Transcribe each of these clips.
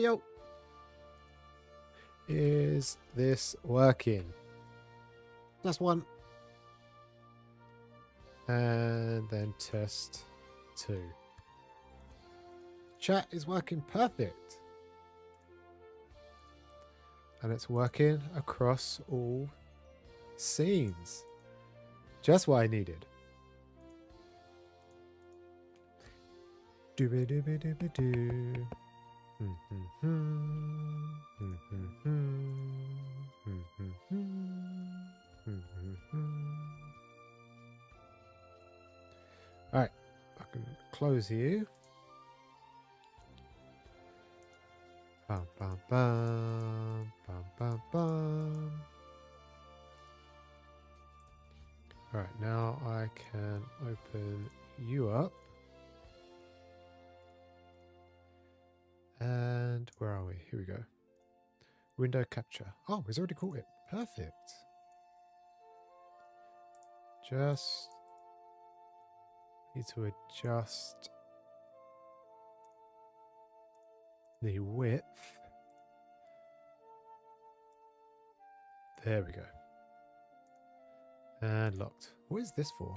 yo. Is this working? That's one. And then test 2. Chat is working perfect. And it's working across all scenes. Just what I needed. Dooby dooby dooby doo. Alright, I can close you. Bum, bum, bum, bum, bum, bum. Alright, now I can open you up. And where are we? Here we go. Window capture. Oh, he's already caught it. Perfect. Just need to adjust the width. There we go. And locked. What is this for?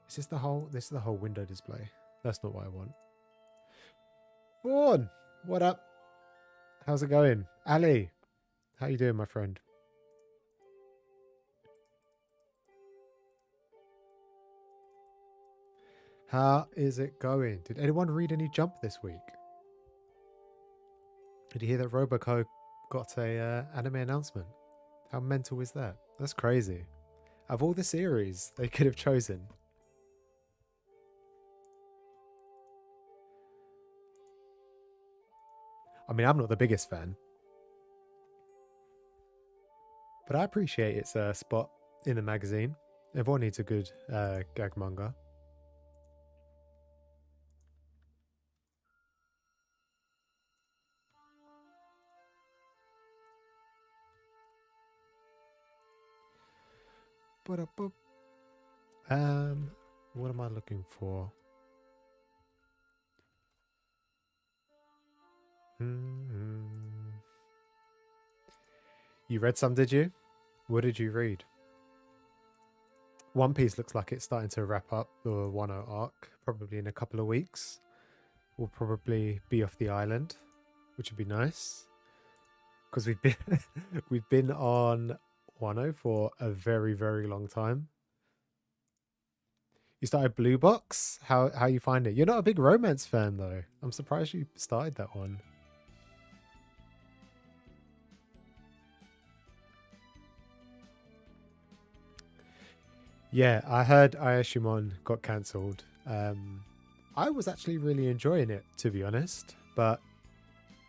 Is this is the whole window display? That's not what I want. Vaughn, what up? How's it going? Ali, how you doing, my friend? How is it going? Did anyone read any Jump this week? Did you hear that Roboco got a anime announcement? How mental is that? That's crazy. Of all the series they could have chosen. I mean, I'm not the biggest fan. But I appreciate its spot in the magazine. Everyone needs a good gag manga. What am I looking for? You read some, did you? What did you read? One Piece looks like it's starting to wrap up the 1.0 arc, probably in a couple of weeks. We'll probably be off the island, which would be nice. Because we've been on 1.0 for a very, very long time. You started Blue Box? How you find it? You're not a big romance fan though. I'm surprised you started that one. Yeah, I heard Ayashimon got cancelled. I was actually really enjoying it, to be honest. But,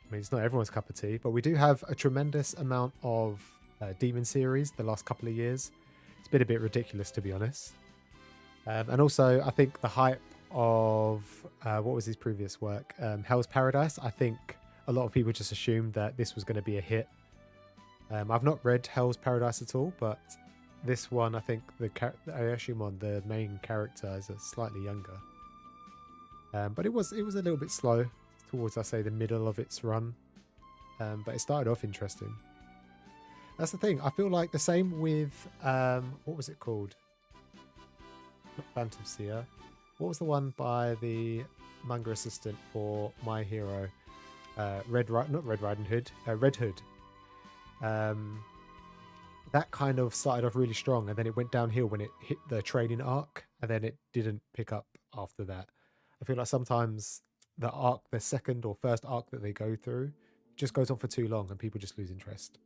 I mean, it's not everyone's cup of tea. But we do have a tremendous amount of Demon series the last couple of years. It's been a bit ridiculous, to be honest. And also, I think the hype of, what was his previous work? Hell's Paradise. I think a lot of people just assumed that this was going to be a hit. I've not read Hell's Paradise at all, but this one, I think the Ayashimon, the main character, is slightly younger. But it was a little bit slow towards, I say, the middle of its run. But it started off interesting. That's the thing. I feel like the same with, what was it called? Not Phantom Seer. What was the one by the manga assistant for My Hero? Red Hood. That kind of started off really strong, and then it went downhill when it hit the training arc, and then it didn't pick up after that. I feel like sometimes the second or first arc that they go through just goes on for too long and people just lose interest.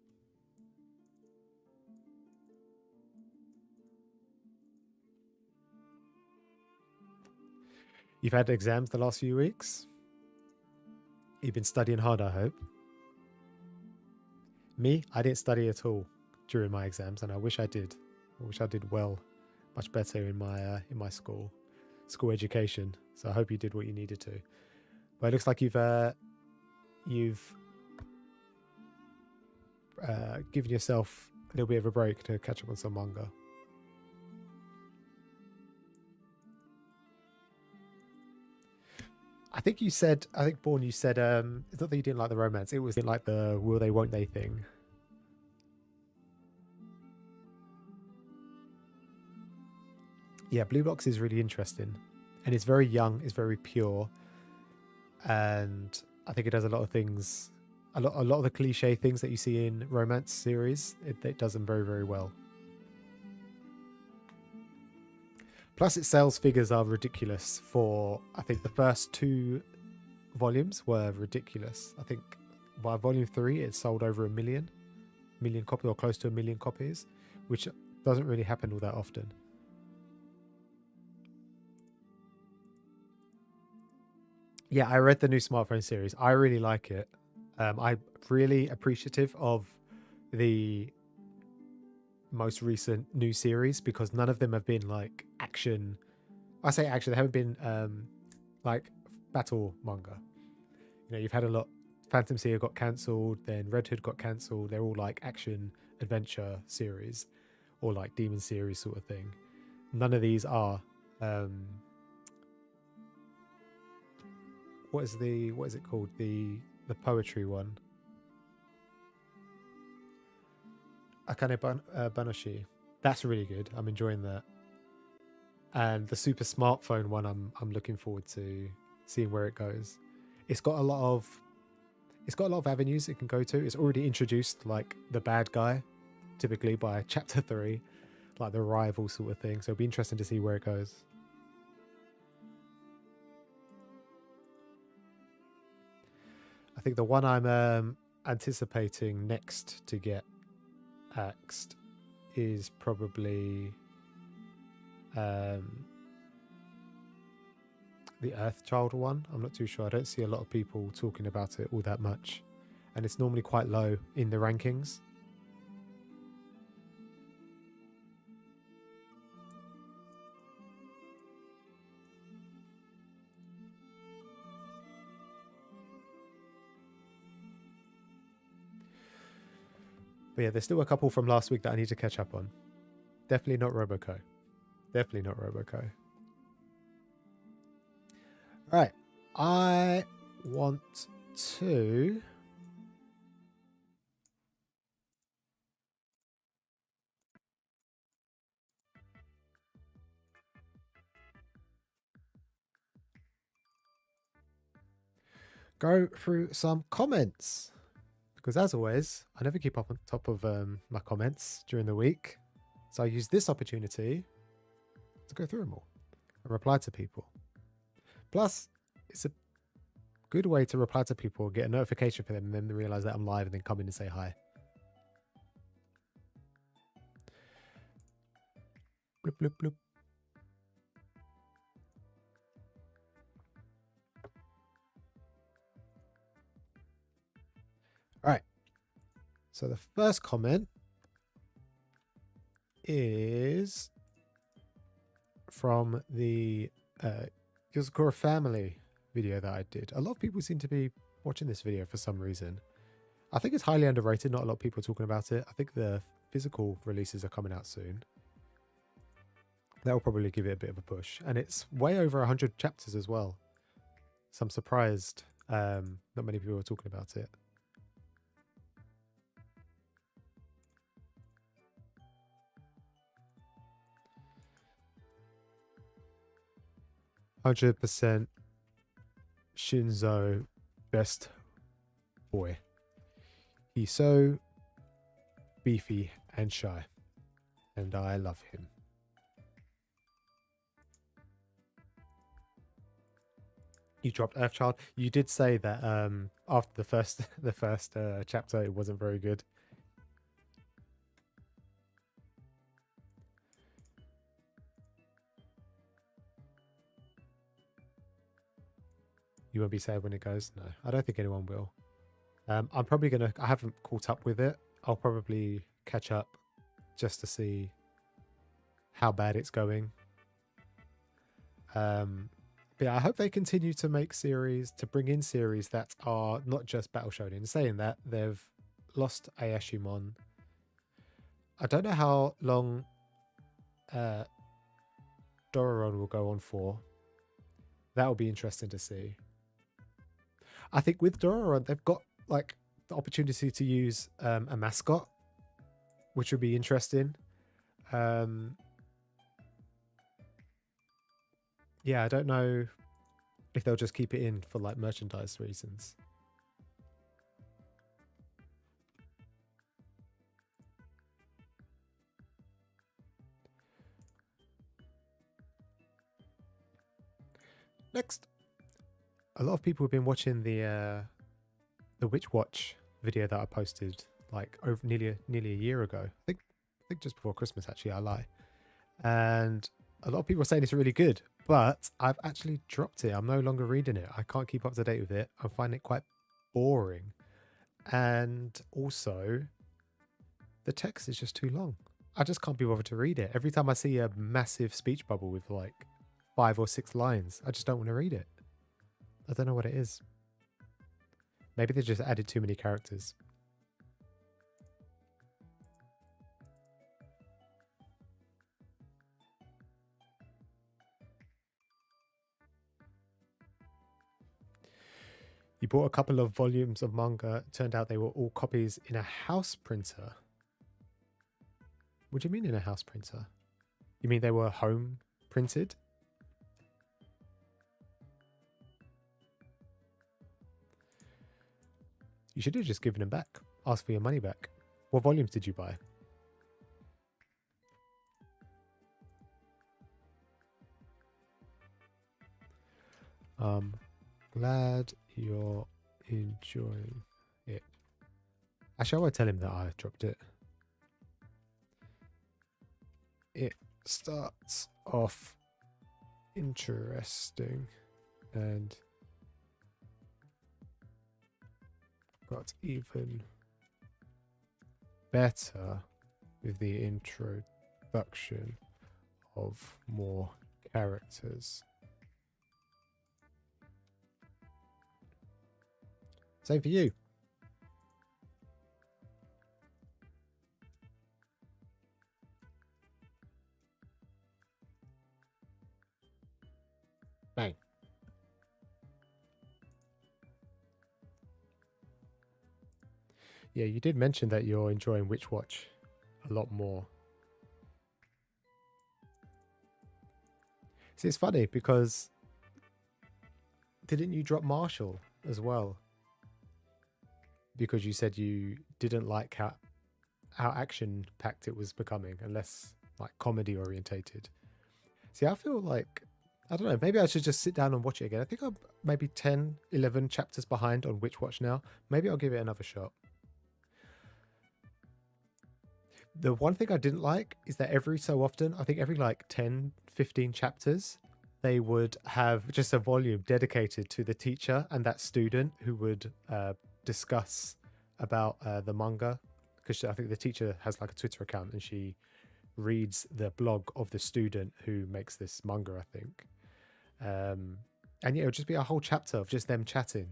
You've had exams the last few weeks? You've been studying hard, I hope. Me, I didn't study at all during my exams, and I wish I did. I wish I did well, much better in my school education. So I hope you did what you needed to. But it looks like you've given yourself a little bit of a break to catch up on some manga. I think you said, I think Born, you said, it's not that you didn't like the romance, it was like the will they, won't they thing. Yeah, Blue Box is really interesting. And it's very young, it's very pure. And I think it does a lot of things, a lot of the cliche things that you see in romance series, it does them very, very well. Plus, its sales figures are ridiculous for, I think the first 2 volumes were ridiculous. I think by volume 3, it sold over 1 million copies, or close to 1 million copies, which doesn't really happen all that often. Yeah, I read the new smartphone series. I really like it. I'm really appreciative of the most recent new series because none of them have been like action. I say action, they haven't been like battle manga. You know, you've had a lot. Phantom Seer got cancelled, then Red Hood got cancelled. They're all like action adventure series or like demon series sort of thing. None of these are. What is it called? The poetry one. Akane Banoshi. That's really good. I'm enjoying that. And the super smartphone one, I'm looking forward to seeing where it goes. It's got a lot of avenues it can go to. It's already introduced like the bad guy, typically by chapter 3, like the rival sort of thing. So it'll be interesting to see where it goes. I think the one I'm anticipating next to get axed is probably the Earthchild one. I'm not too sure. I don't see a lot of people talking about it all that much, and it's normally quite low in the rankings. But yeah, there's still a couple from last week that I need to catch up on. Definitely not Roboco. Definitely not Roboco. Right. I want to go through some comments because, as always, I never keep up on top of my comments during the week. So I use this opportunity to go through them all and reply to people. Plus, it's a good way to reply to people, get a notification for them, and then realize that I'm live and then come in and say hi. Bloop, bloop, bloop. All right. So the first comment is from the Yozakura family video that I did. A lot of people seem to be watching this video for some reason. I think it's highly underrated. Not a lot of people are talking about it. I think the physical releases are coming out soon. That will probably give it a bit of a push. And it's way over 100 chapters as well. So I'm surprised not many people are talking about it. %, Shinzo, best boy. He's so beefy and shy, and I love him. You dropped Earthchild. You did say that after the first chapter, it wasn't very good. You won't be sad when it goes? No, I don't think anyone will. I'm probably going to... I haven't caught up with it. I'll probably catch up just to see how bad it's going. But yeah, I hope they continue to make series, to bring in series that are not just Battle Shonen. Saying that, they've lost Ayashimon. I don't know how long Dororon will go on for. That will be interesting to see. I think with Dora, they've got like the opportunity to use a mascot, which would be interesting. Yeah, I don't know if they'll just keep it in for like merchandise reasons. Next, a lot of people have been watching the Witch Watch video that I posted like over nearly a year ago. I think just before Christmas actually. I lie. And a lot of people are saying it's really good, but I've actually dropped it. I'm no longer reading it. I can't keep up to date with it. I find it quite boring, and also the text is just too long. I just can't be bothered to read it. Every time I see a massive speech bubble with like 5 or 6 lines, I just don't want to read it. I don't know what it is. Maybe they just added too many characters. You bought a couple of volumes of manga. It turned out they were all copies in a house printer. What do you mean in a house printer? You mean they were home printed? You should have just given them back. Ask for your money back. What volumes did you buy? Glad you're enjoying it. Actually, I won't tell him that I dropped it. It starts off interesting and got even better with the introduction of more characters. Same for you. Bang. Yeah, you did mention that you're enjoying Witch Watch a lot more. See, it's funny because didn't you drop Marshall as well? Because you said you didn't like how action packed it was becoming and less like comedy orientated. See, I feel like, I don't know, maybe I should just sit down and watch it again. I think I'm maybe 10, 11 chapters behind on Witch Watch now. Maybe I'll give it another shot. The one thing I didn't like is that every so often, I think every like 10, 15 chapters, they would have just a volume dedicated to the teacher and that student who would discuss about the manga, because I think the teacher has like a Twitter account and she reads the blog of the student who makes this manga, I think. And yeah, it would just be a whole chapter of just them chatting,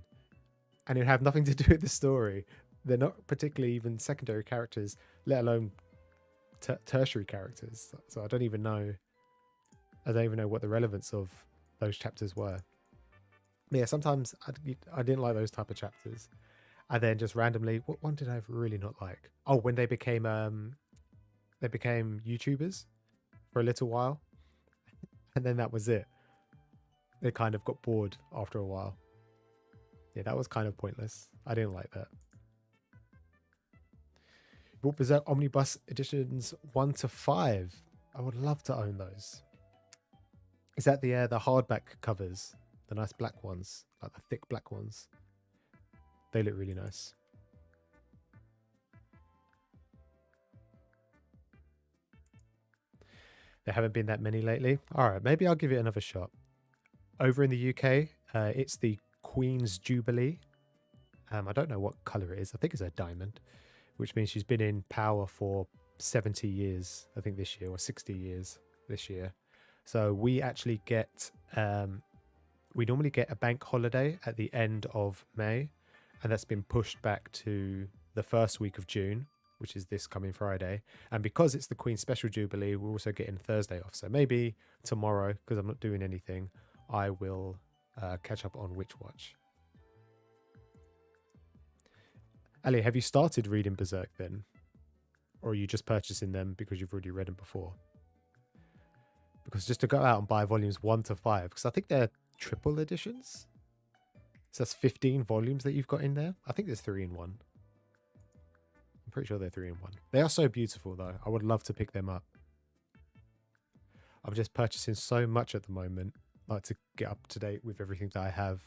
and it would have nothing to do with the story. They're not particularly even secondary characters, let alone tertiary characters. So I don't even know what the relevance of those chapters were. But yeah, sometimes I didn't like those type of chapters. And then just randomly, what one did I really not like? Oh, when they became YouTubers for a little while, and then that was it. They kind of got bored after a while. Yeah, that was kind of pointless. I didn't like that. Bought Berserk Omnibus editions 1 to 5. I would love to own those. Is that the hardback covers, the nice black ones, like the thick black ones? They look really nice. There haven't been that many lately. All right, maybe I'll give it another shot. Over in the UK, it's the Queen's Jubilee. I don't know what color it is. I think it's a diamond, which means she's been in power for 70 years, I think, this year, or 60 years this year. So we actually get, we normally get a bank holiday at the end of May, and that's been pushed back to the first week of June, which is this coming Friday. And because it's the Queen's Special Jubilee, we're also getting Thursday off. So maybe tomorrow, because I'm not doing anything, I will catch up on Witch Watch. Ali, have you started reading Berserk then? Or are you just purchasing them because you've already read them before? Because just to go out and buy volumes 1 to 5, because I think they're triple editions. So that's 15 volumes that you've got in there. I think there's 3 in 1. I'm pretty sure they're 3 in 1. They are so beautiful though. I would love to pick them up. I'm just purchasing so much at the moment, like to get up to date with everything that I have.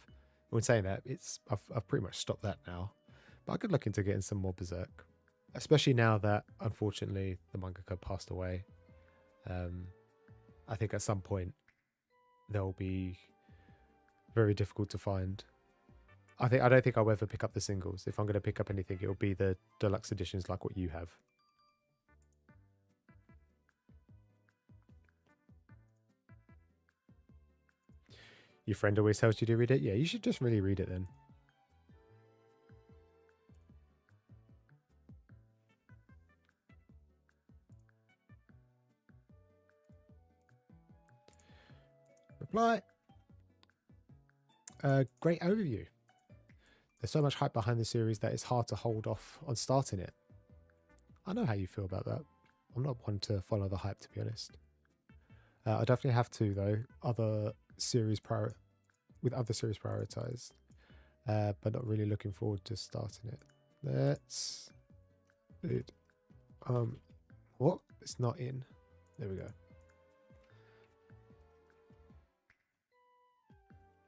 When saying that, I've pretty much stopped that now. But I could look into getting some more Berserk, especially now that unfortunately the mangaka passed away. I think at some point they'll be very difficult to find. I don't think I'll ever pick up the singles. If I'm going to pick up anything, it'll be the deluxe editions like what you have. Your friend always tells you to read it? Yeah, you should just really read it then. Reply. Great overview. There's so much hype behind the series that it's hard to hold off on starting it. I know how you feel about that. I'm not one to follow the hype, to be honest. I definitely have to, though. Other series prioritized, but not really looking forward to starting it. Let's it. What? It's not in. There we go.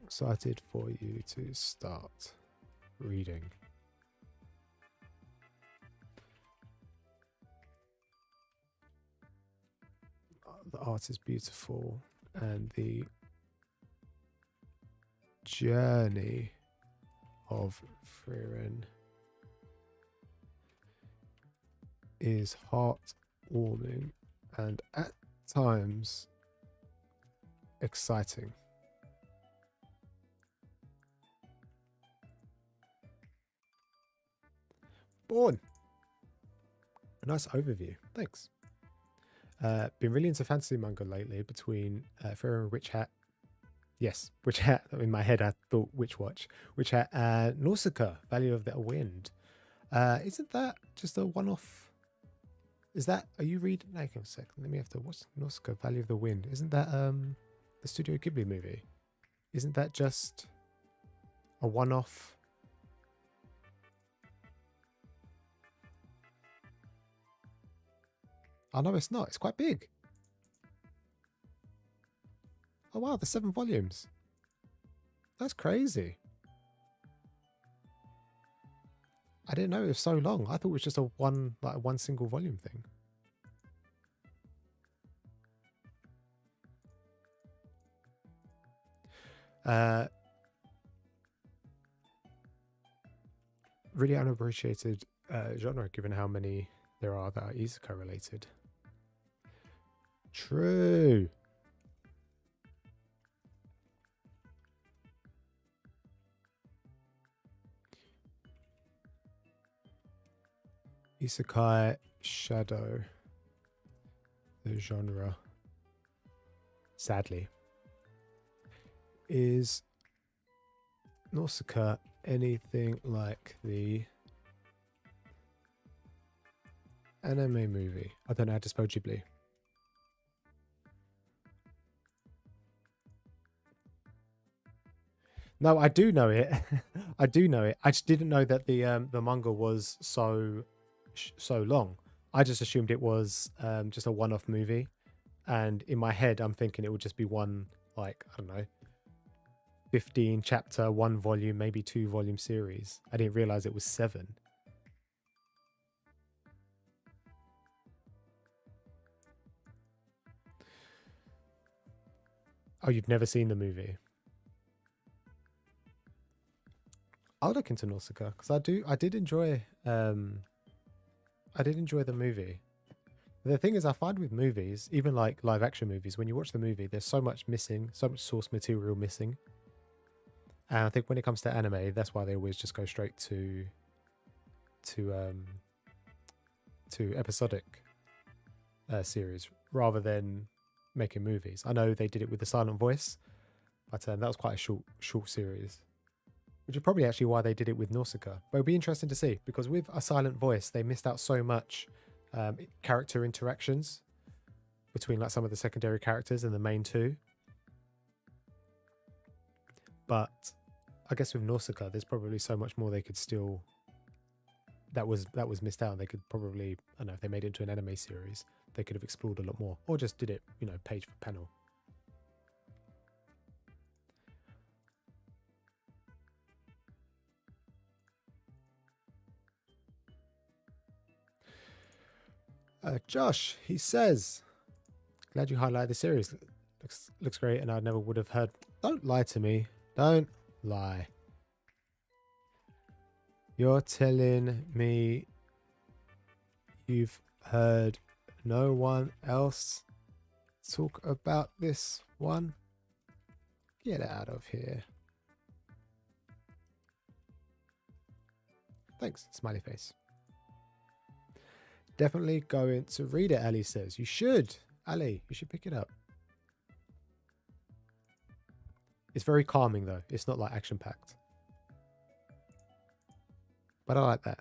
Excited for you to start reading. The art is beautiful and the journey of Frieren is heartwarming and at times exciting. Born. A nice overview. Thanks. Been really into fantasy manga lately between Frieren and Witch Hat. Yes, Witch Hat. In my head, I thought Witch Watch. Witch Hat and Nausicaa, Value of the Wind. Isn't that just a one-off? Is that? Are you reading? Hang on a second. Let me have to. What's Nausicaa, Value of the Wind? Isn't that the Studio Ghibli movie? Isn't that just a one-off? Oh no, it's not. It's quite big. Oh wow, there's 7 volumes. That's crazy. I didn't know it was so long. I thought it was just a one single volume thing. Really unappreciated genre given how many there are that are isekai related. True. Isekai shadow the genre, sadly. Is Nausicaa anything like the anime movie? I don't know how to spell Ghibli. No, I do know it. I do know it. I just didn't know that the manga was so long. I just assumed it was just a one-off movie, and in my head, I'm thinking it would just be one, like, I don't know, 15 chapter, 1 volume, maybe 2 volume series. I didn't realize it was 7. Oh, you've never seen the movie? I'll look into Nausicaa because I did enjoy the movie. The thing is, I find with movies, even like live action movies, when you watch the movie, there's so much missing, so much source material missing. And I think when it comes to anime, that's why they always just go straight to episodic series rather than making movies. I know they did it with The Silent Voice, but that was quite a short series. which is probably actually why they did it with Nausicaa. But it'll be interesting to see, because with A Silent Voice, they missed out so much character interactions between like some of the secondary characters and the main two. But I guess with Nausicaa, there's probably so much more they could still that was missed out. They could probably, I don't know, if they made it into an anime series, they could have explored a lot more, or just did it, you know, page for panel. Josh, he says, glad you highlighted the series. Looks great, and I never would have heard. Don't lie to me. Don't lie. You're telling me you've heard no one else talk about this one? Get out of here. Thanks, smiley face. Definitely going to read it, Ali says. You should. Ali, you should pick it up. It's very calming, though. It's not like action-packed. But I like that.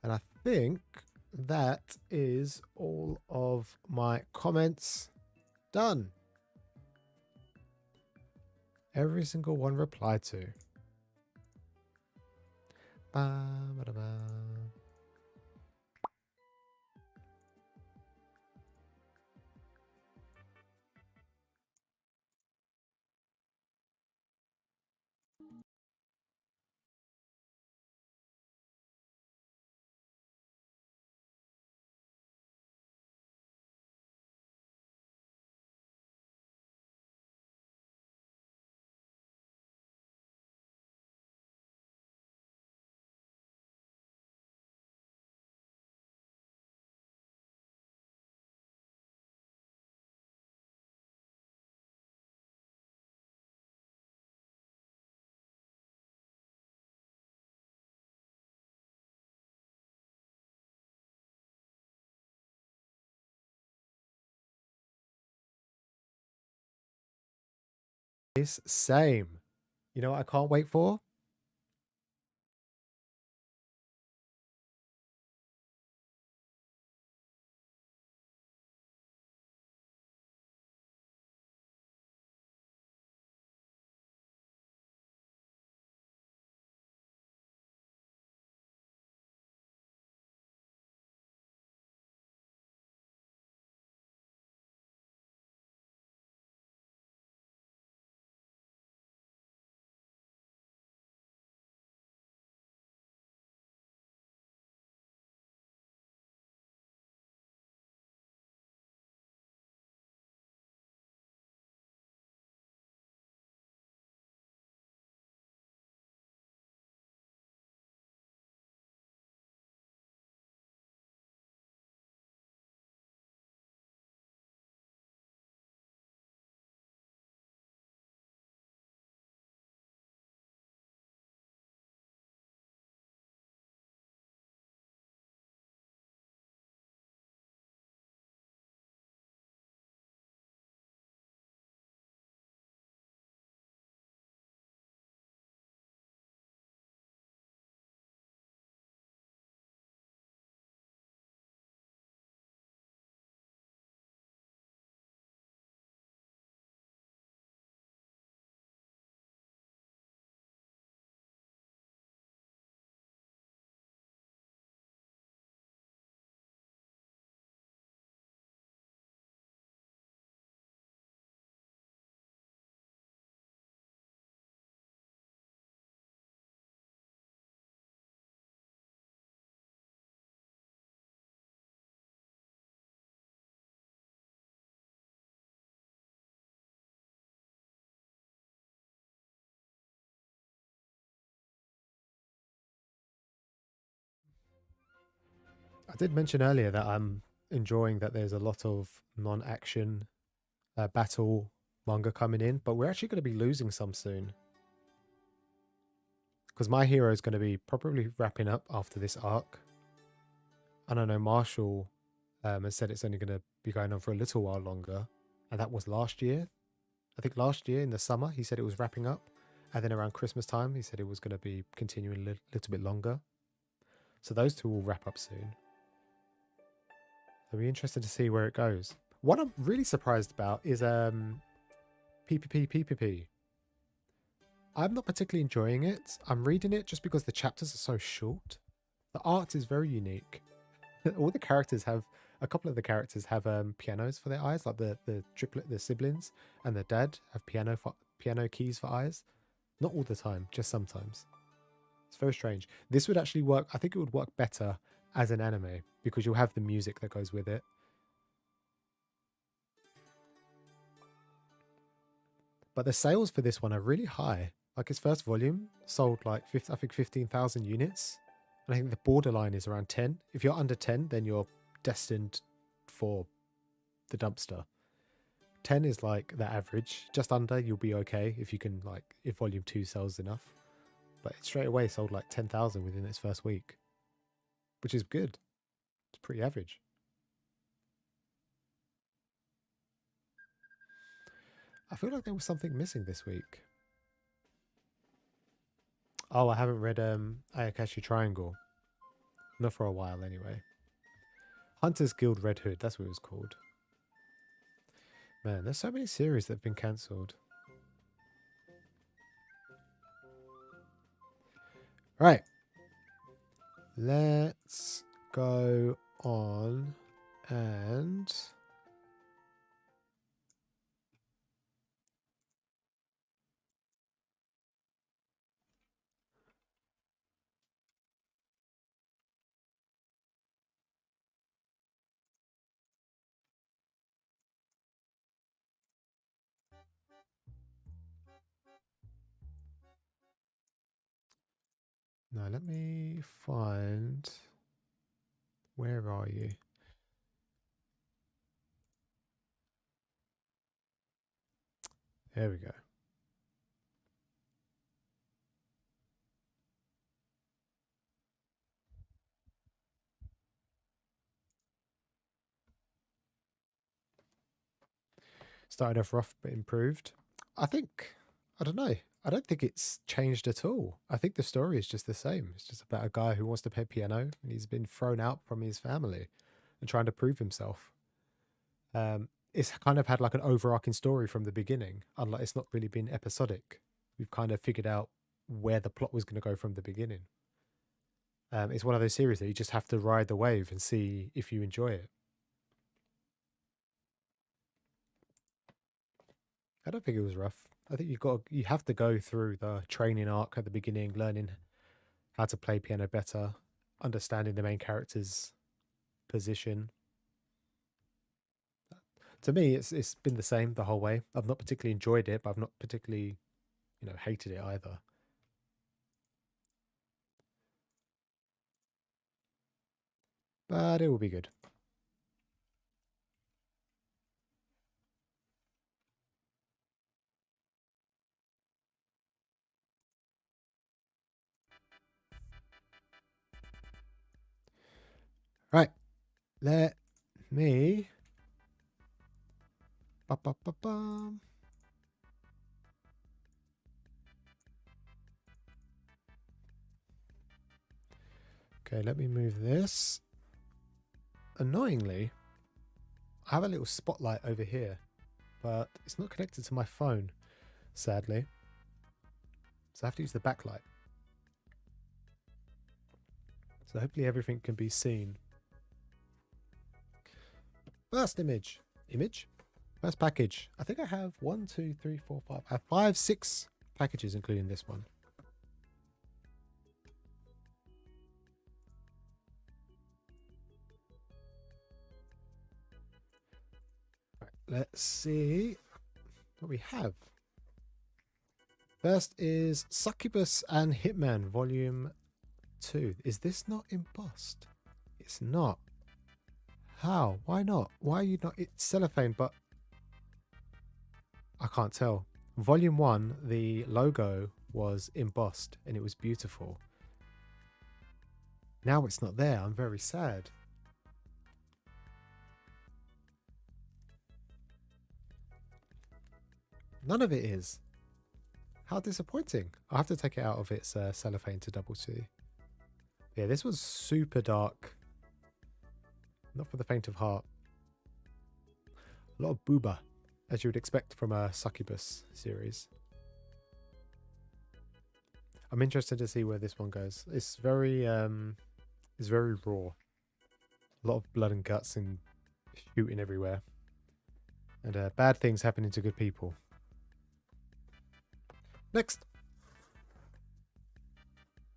And I think that is all of my comments done. Every single one replied to. Same. You know what I can't wait for? I did mention earlier that I'm enjoying that there's a lot of non-action battle manga coming in, but we're actually going to be losing some soon. Because My Hero is going to be probably wrapping up after this arc. And I know Marshall has said it's only going to be going on for a little while longer. And that was last year. I think last year in the summer, he said it was wrapping up. And then around Christmas time, he said it was going to be continuing a little bit longer. So those two will wrap up soon. I'll be interested to see where it goes. What I'm really surprised about is PPP. I'm not particularly enjoying it. I'm reading it just because the chapters are so short. The art is very unique. All the characters have, a couple of the characters have pianos for their eyes, like the triplet, the siblings, and the dad have piano keys for eyes. Not all the time, just sometimes. It's very strange. This would actually work. I think it would work better as an anime because you'll have the music that goes with it. But the sales for this one are really high. Like its first volume sold like I think 15,000 units. And I think the borderline is around 10. If you're under 10, then you're destined for the dumpster. 10 is like the average. Just under, you'll be okay if you can, like, if volume 2 sells enough. But it straight away sold like 10,000 within its first week, which is good. It's pretty average. I feel like there was something missing this week. Oh, I haven't read Ayakashi Triangle. Not for a while, anyway. Hunter's Guild Red Hood, that's what it was called. Man, there's so many series that have been cancelled. Right. Let's go on and... No, let me find... Where are you? There we go. Started off rough but improved. I don't know. I don't think it's changed at all. I think the story is just the same. It's just about a guy who wants to play piano and he's been thrown out from his family and trying to prove himself. It's kind of had like an overarching story from the beginning. Unlike it's not really been episodic. We've kind of figured out where the plot was going to go from the beginning. It's one of those series that you just have to ride the wave and see if you enjoy it. I don't think it was rough. I think you have to go through the training arc at the beginning, learning how to play piano better, understanding the main character's position. To me, it's been the same the whole way. I've not particularly enjoyed it, but I've not particularly, hated it either. But it will be good. Right. Let me... Ba-ba-ba-ba. Okay, let me move this. Annoyingly, I have a little spotlight over here, but it's not connected to my phone, sadly. So I have to use the backlight. So hopefully everything can be seen. First image. First package. I think I have 1, 2, 3, 4, 5. I have 5, 6 packages, including this one. Right, let's see what we have. First is Succubus and Hitman Volume 2. Is this not embossed? It's not. How? Why not? Why are you not? It's cellophane, but I can't tell. Volume 1, the logo was embossed and it was beautiful. Now it's not there. I'm very sad. None of it is. How disappointing. I'll have to take it out of its cellophane to double see. Yeah, this was super dark. Not for the faint of heart. A lot of booba, as you would expect from a succubus series. I'm interested to see where this one goes. It's very raw. A lot of blood and guts and shooting everywhere. And bad things happening to good people. Next.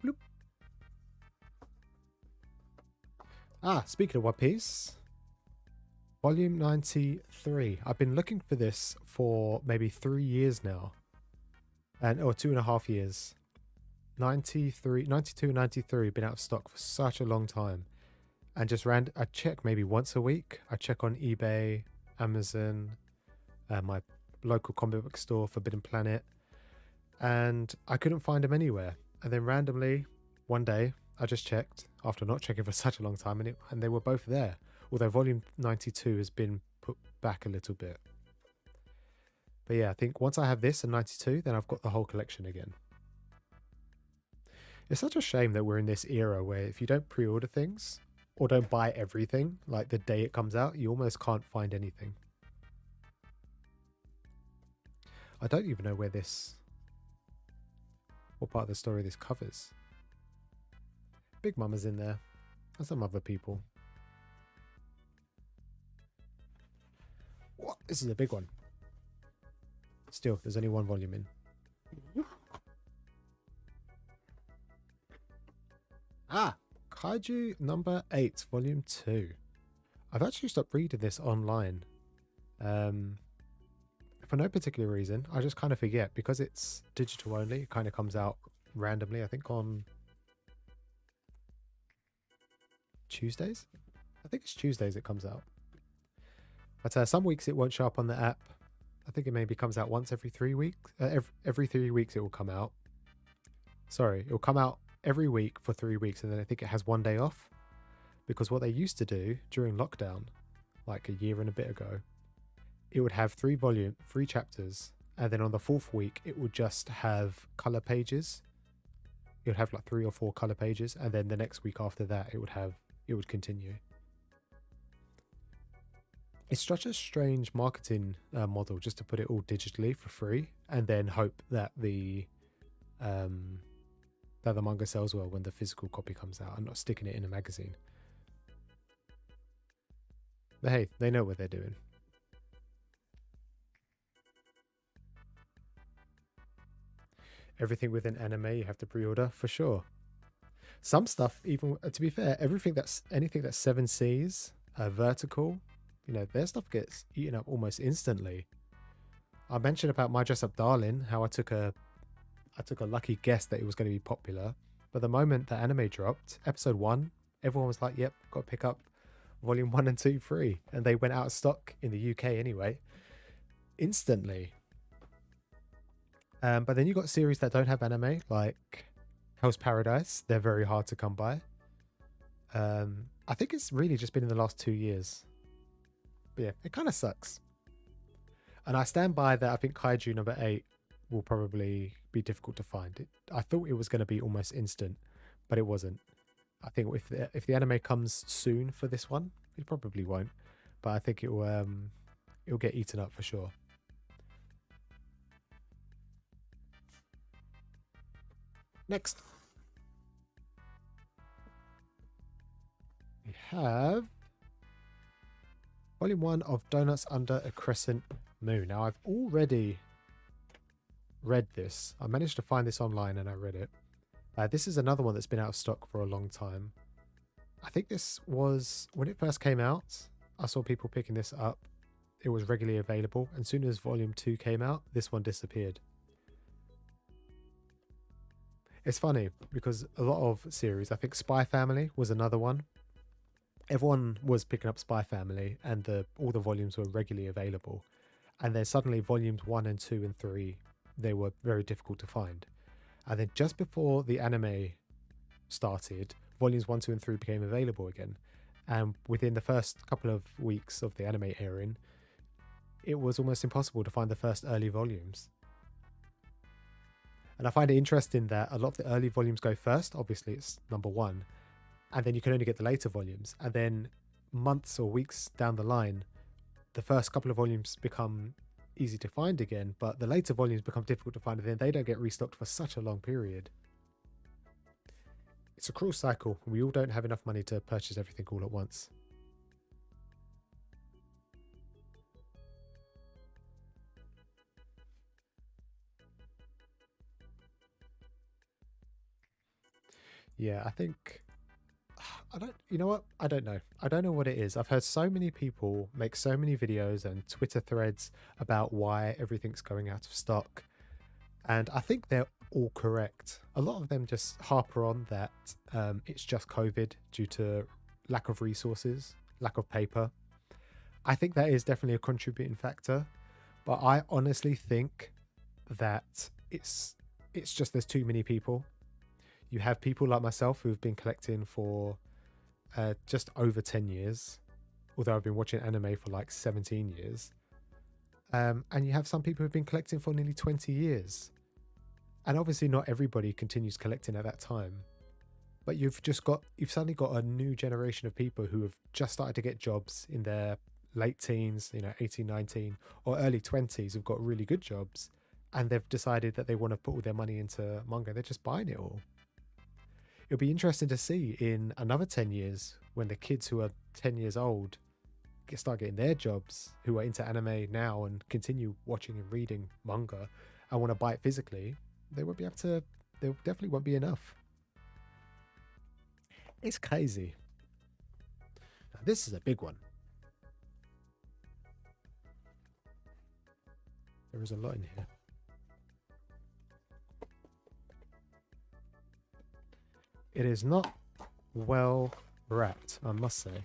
Bloop. Speaking of One Piece, Volume 93. I've been looking for this for maybe 3 years now. Or 2.5 years. 92 and 93 been out of stock for such a long time. And just I check maybe once a week. I check on eBay, Amazon, my local comic book store, Forbidden Planet. And I couldn't find them anywhere. And then randomly, one day, I just checked after not checking for such a long time, and they were both there. Although volume 92 has been put back a little bit. But yeah, I think once I have this and 92, then I've got the whole collection again. It's such a shame that we're in this era where if you don't pre-order things or don't buy everything, like the day it comes out, you almost can't find anything. I don't even know what part of the story this covers. Big Mama's in there, and some other people. What? This is a big one. Still, there's only one volume in. Kaiju number 8, volume 2. I've actually stopped reading this online. For no particular reason. I just kind of forget because it's digital only. It kind of comes out randomly. I think on Tuesdays. I think it's Tuesdays it comes out. But some weeks it won't show up on the app. I think it maybe comes out once every 3 weeks. Every 3 weeks it will come out. Sorry, it will come out every week for 3 weeks, and then I think it has 1 day off. Because what they used to do during lockdown, like a year and a bit ago, it would have 3 chapters, and then on the 4th week it would just have color pages. It would have like 3 or 4 color pages, and then the next week after that it would continue. It's such a strange marketing model just to put it all digitally for free, and then hope that the manga sells well when the physical copy comes out and not sticking it in a magazine. But hey, they know what they're doing. Everything with an anime you have to pre-order for sure. Some stuff, even to be fair, anything that's 7 Cs, vertical, their stuff gets eaten up almost instantly. I mentioned about My Dress Up Darling, how I took a lucky guess that it was going to be popular, but the moment the anime dropped, episode 1, everyone was like, "Yep, got to pick up volume 1 and 2 free," and they went out of stock in the UK anyway, instantly. But then you got series that don't have anime, like Hell's Paradise. They're very hard to come by. I think it's really just been in the last 2 years. But yeah, it kind of sucks. And I stand by that. I think Kaiju number 8 will probably be difficult to find. I thought it was going to be almost instant, but it wasn't. I think if the anime comes soon for this one, it probably won't. But I think it'll get eaten up for sure. Next, we have Volume 1 of Donuts Under a Crescent Moon. Now, I've already read this. I managed to find this online and I read it. This is another one that's been out of stock for a long time. I think this was, when it first came out, I saw people picking this up. It was regularly available. And as soon as Volume 2 came out, this one disappeared. It's funny because a lot of series, I think Spy Family was another one. Everyone was picking up Spy Family and all the volumes were regularly available. And then suddenly volumes 1 and 2 and 3, they were very difficult to find. And then just before the anime started, volumes 1, 2 and 3 became available again. And within the first couple of weeks of the anime airing, it was almost impossible to find the first early volumes. And I find it interesting that a lot of the early volumes go first. Obviously, it's number one. And then you can only get the later volumes. And then months or weeks down the line, the first couple of volumes become easy to find again, but the later volumes become difficult to find, and then they don't get restocked for such a long period. It's a cruel cycle. We all don't have enough money to purchase everything all at once. Yeah, I think you know what? I don't know. I don't know what it is. I've heard so many people make so many videos and Twitter threads about why everything's going out of stock. And I think they're all correct. A lot of them just harper on that it's just COVID due to lack of resources, lack of paper. I think that is definitely a contributing factor. But I honestly think that it's just there's too many people. You have people like myself who've been collecting for just over 10 years, although I've been watching anime for like 17 years. And you have some people who've been collecting for nearly 20 years. And obviously not everybody continues collecting at that time. But you've suddenly got a new generation of people who have just started to get jobs in their late teens, 18, 19, or early 20s, who've got really good jobs. And they've decided that they want to put all their money into manga. They're just buying it all. It'll be interesting to see in another 10 years when the kids who are 10 years old start getting their jobs, who are into anime now and continue watching and reading manga and want to buy it physically. There definitely won't be enough. It's crazy. Now, this is a big one. There is a lot in here. It is not well wrapped, I must say.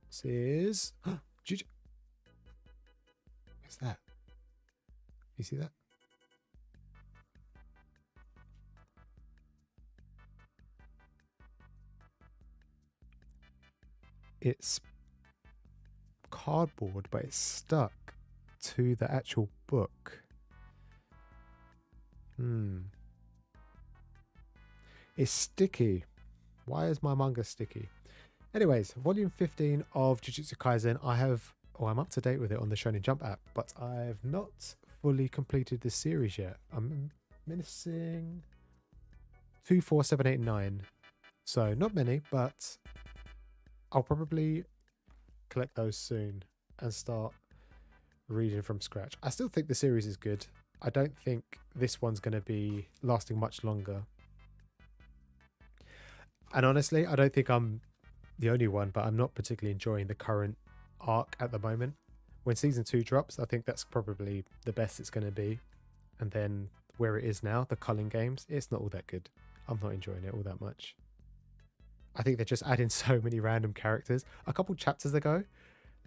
This is... What's that? You see that? It's cardboard, but it's stuck to the actual book. It's sticky. Why is my manga sticky? Anyways, volume 15 of Jujutsu Kaisen. I'm up to date with it on the Shonen Jump app, but I've not fully completed this series yet. I'm missing 2, 4, 7, 8, 9. So not many, but I'll probably collect those soon and start reading from scratch. I still think the series is good. I don't think this one's going to be lasting much longer. And honestly, I don't think I'm the only one, but I'm not particularly enjoying the current arc at the moment. When season 2 drops, I think that's probably the best it's going to be. And then where it is now, the culling games, it's not all that good. I'm not enjoying it all that much. I think they're just adding so many random characters. A couple chapters ago,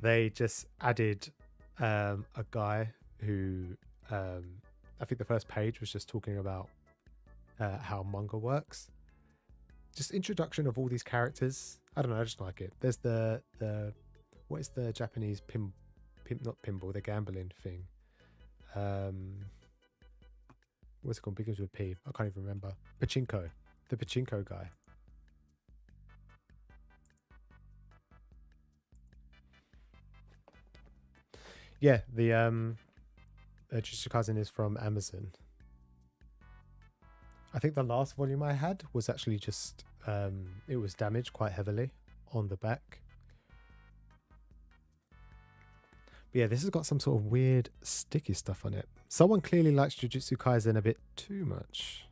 they just added a guy who... I think the first page was just talking about how manga works. Just introduction of all these characters. I don't know, I just like it. There's the what is the Japanese not pinball, the gambling thing. What's it called? Begins with P. I can't even remember. Pachinko. The pachinko guy. Yeah, the Jujutsu Kaisen is from Amazon. I think the last volume I had was actually just it was damaged quite heavily on the back. But yeah, this has got some sort of weird sticky stuff on it. Someone clearly likes Jujutsu Kaisen a bit too much.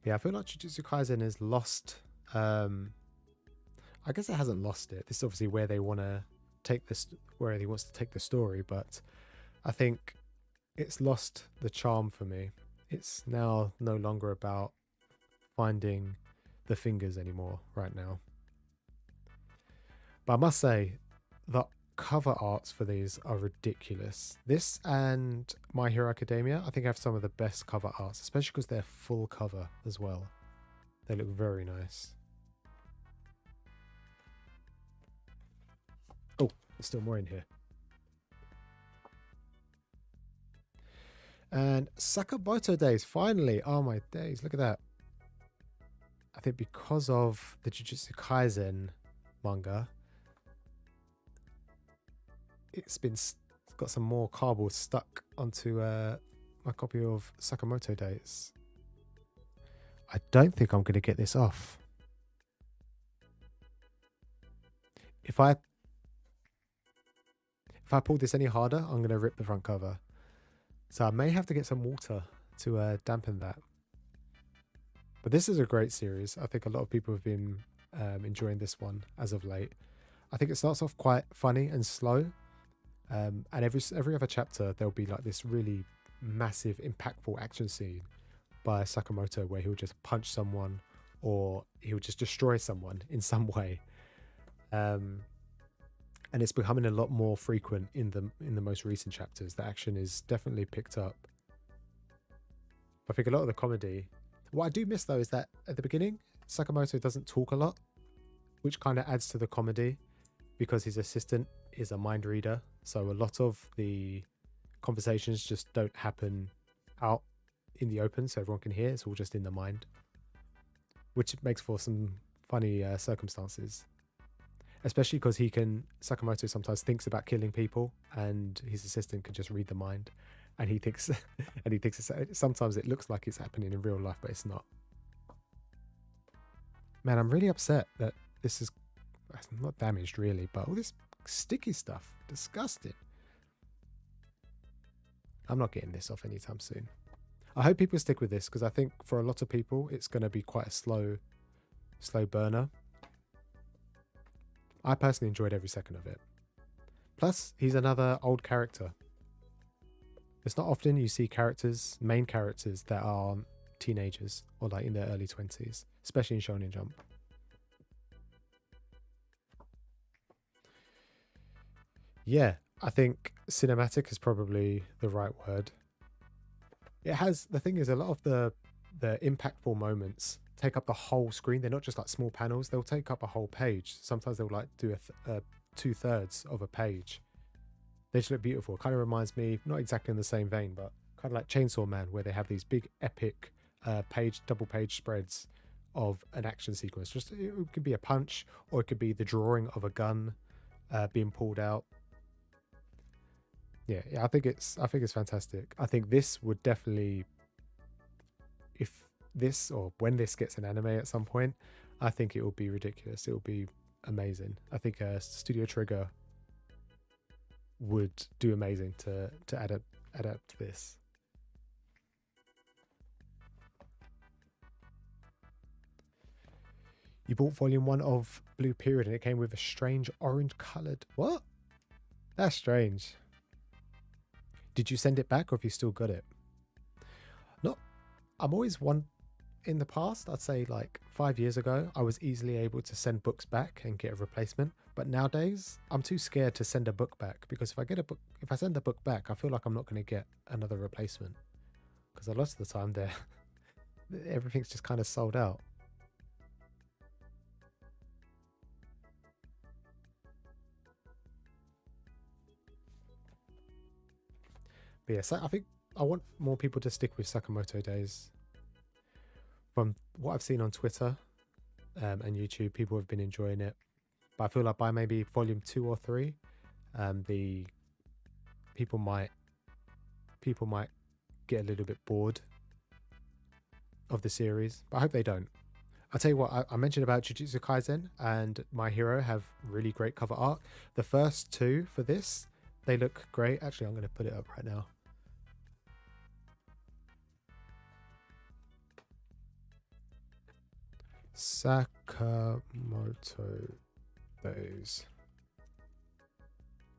Yeah, I feel like Jujutsu Kaisen has lost I guess it hasn't lost it. This is obviously where they want to take this, where he wants to take the story, but I think it's lost the charm for me. It's now no longer about finding the fingers anymore right now. But I must say, the cover arts for these are ridiculous. This and My Hero Academia, I think, have some of the best cover arts, especially because they're full cover as well. They look very nice. Oh, there's still more in here. And Sakamoto Days, finally. Oh my days, look at that. I think because of the Jujutsu Kaisen manga, it's got some more cardboard stuck onto my copy of Sakamoto Days. I don't think I'm going to get this off. If I pull this any harder, I'm going to rip the front cover. So I may have to get some water to dampen that. But this is a great series. I think a lot of people have been enjoying this one as of late. I think it starts off quite funny and slow. And every other chapter, there'll be like this really massive, impactful action scene by Sakamoto where he'll just punch someone or he'll just destroy someone in some way. And it's becoming a lot more frequent in the most recent chapters. The action is definitely picked up. I think a lot of the comedy. What I do miss though is that at the beginning, Sakamoto doesn't talk a lot, which kind of adds to the comedy because his assistant is a mind reader. So a lot of the conversations just don't happen out in the open so everyone can hear. It's all just in the mind, which makes for some funny circumstances. Especially because Sakamoto sometimes thinks about killing people and his assistant can just read the mind. And he thinks, sometimes it looks like it's happening in real life, but it's not. Man, I'm really upset that this is not damaged really, but all this sticky stuff, disgusting. I'm not getting this off anytime soon. I hope people stick with this because I think for a lot of people, it's going to be quite a slow burner. I personally enjoyed every second of it. Plus, he's another old character. It's not often you see main characters that are teenagers or like in their early 20s, especially in Shonen Jump. Yeah, I think cinematic is probably the right word. The thing is, a lot of the impactful moments take up the whole screen. They're not just like small panels. They'll take up a whole page. Sometimes they'll like do a 2/3 of a page. They just look beautiful. It kind of reminds me, not exactly in the same vein, but kind of like Chainsaw Man, where they have these big epic double page spreads of an action sequence. Just it could be a punch, or it could be the drawing of a gun being pulled out. Yeah, I think it's fantastic. I think this would definitely, when this gets an anime at some point, I think it will be ridiculous. It will be amazing. I think Studio Trigger would do amazing to adapt this. You bought volume 1 of Blue Period and it came with a strange orange coloured. What? That's strange. Did you send it back or have you still got it? I'm always one. In the past, I'd say like 5 years ago, I was easily able to send books back and get a replacement. But nowadays, I'm too scared to send a book back because if I send a book back, I feel like I'm not going to get another replacement because a lot of the time everything's just kind of sold out. But yeah, so I think I want more people to stick with Sakamoto Days. From what I've seen on Twitter and YouTube, people have been enjoying it. But I feel like by maybe volume 2 or 3, the people might get a little bit bored of the series. But I hope they don't. I'll tell you what, I mentioned about Jujutsu Kaisen and My Hero have really great cover art. The first 2 for this, they look great. Actually, I'm going to put it up right now. Sakamoto Days.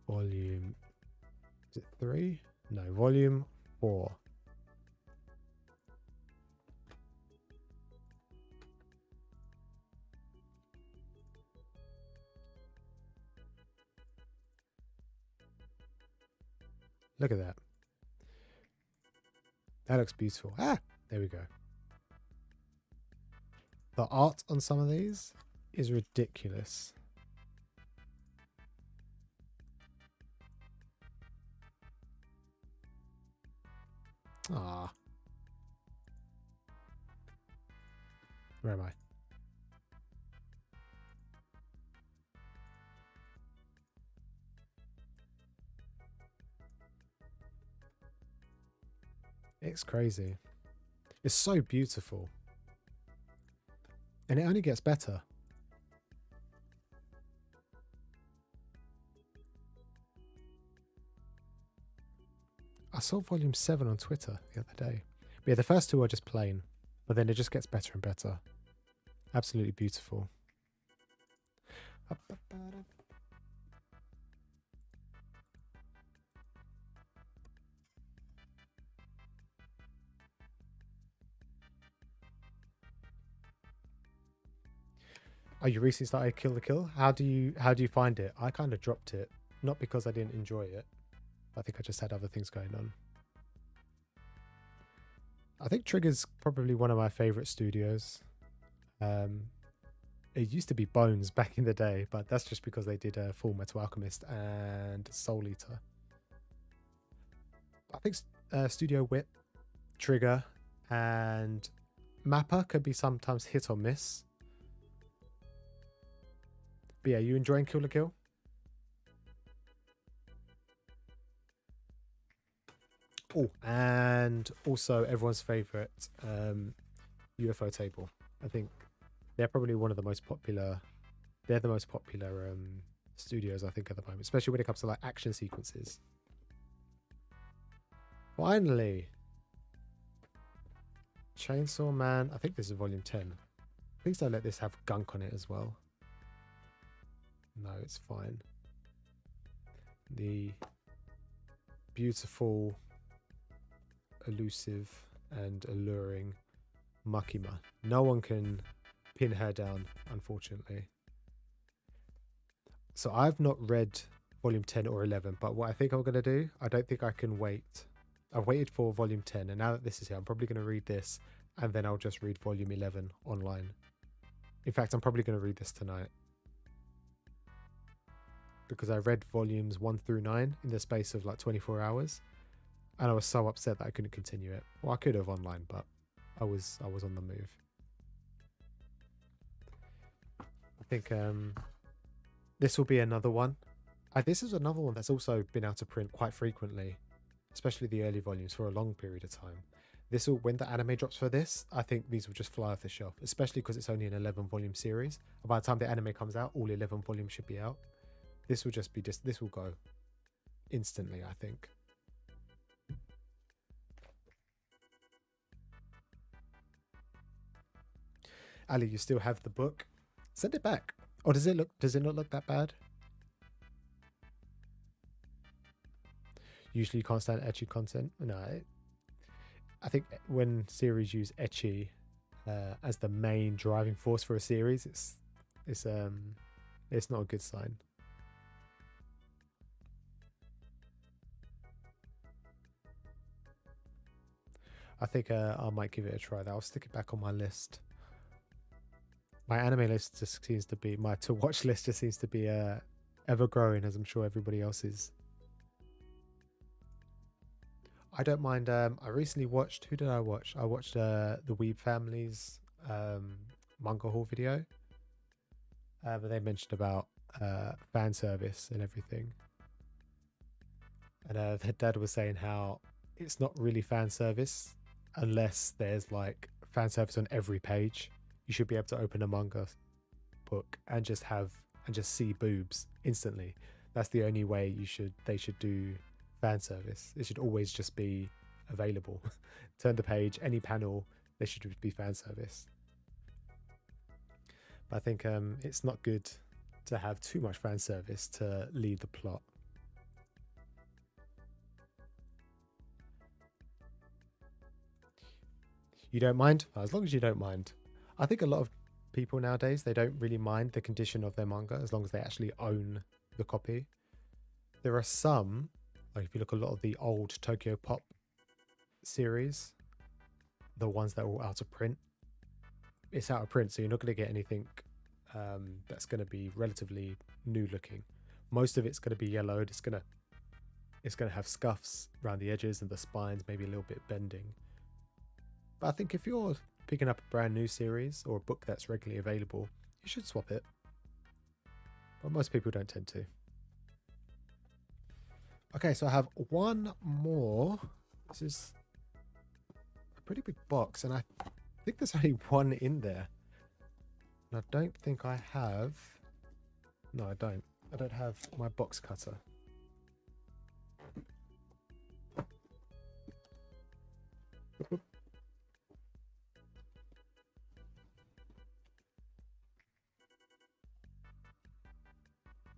Volume. Is it 3? No, volume 4. Look at that. That looks beautiful. Ah, there we go. The art on some of these is ridiculous. Ah. Where am I? It's crazy. It's so beautiful. And it only gets better. I saw volume 7 on Twitter the other day. But yeah, the first two are just plain, but then it just gets better and better. Absolutely beautiful. Oh, you recently started Kill the Kill? How do you find it? I kind of dropped it, not because I didn't enjoy it. I think I just had other things going on. I think Trigger's probably one of my favorite studios. It used to be Bones back in the day, but that's just because they did Full Metal Alchemist and Soul Eater. I think Studio Whip, Trigger, and Mappa could be sometimes hit or miss. But yeah, you enjoying Kill the Kill? Oh, and also everyone's favorite UFO Table. I think they're probably one of the most popular. They're the most popular studios, I think, at the moment, especially when it comes to like action sequences. Finally, Chainsaw Man. I think this is volume 10. Please don't let this have gunk on it as well. No, it's fine. The beautiful, elusive, and alluring Makima. No one can pin her down, unfortunately. So I've not read volume 10 or 11, but what I think I'm going to do, I don't think I can wait. I've waited for volume 10, and now that this is here, I'm probably going to read this, and then I'll just read volume 11 online. In fact, I'm probably going to read this tonight, because I read volumes 1 through 9 in the space of like 24 hours, and I was so upset that I couldn't continue it. Well, I could have online, but I was on the move. I think this will be another one. This is another one that's also been out of print quite frequently, especially the early volumes, for a long period of time. This will, when the anime drops for this, I think these will just fly off the shelf, especially because it's only an 11 volume series. And by the time the anime comes out, all 11 volumes should be out. This will just be this will go instantly, I think. Ali, you still have the book? Send it back. Or does it not look that bad? Usually you can't stand ecchi content. No, I think when series use ecchi as the main driving force for a series, it's not a good sign. I think I might give it a try. I'll stick it back on my list. My anime list just seems to be, my to watch list just seems to be ever growing, as I'm sure everybody else is. I don't mind. I recently watched. Who did I watch? I watched the Weeb Family's manga haul video. But they mentioned about fan service and everything. And their dad was saying how it's not really fan service unless there's like fan service on every page. You should be able to open a manga book and just see boobs instantly. That's the only way they should do fan service. It should always just be available. Turn the page, any panel, there should be fan service. But I think it's not good to have too much fan service to lead the plot. You don't mind? As long as you don't mind. I think a lot of people nowadays, they don't really mind the condition of their manga as long as they actually own the copy. There are some, like if you look at a lot of the old Tokyo Pop series, the ones that are all out of print, it's out of print, so you're not going to get anything that's going to be relatively new looking. Most of it's going to be yellowed. It's going to have scuffs around the edges and the spines, maybe a little bit bending. But I think if you're picking up a brand new series or a book that's regularly available, you should swap it. But most people don't tend to. Okay, so I have one more. This is a pretty big box, and I think there's only one in there. And I don't think I have... No, I don't. I don't have my box cutter.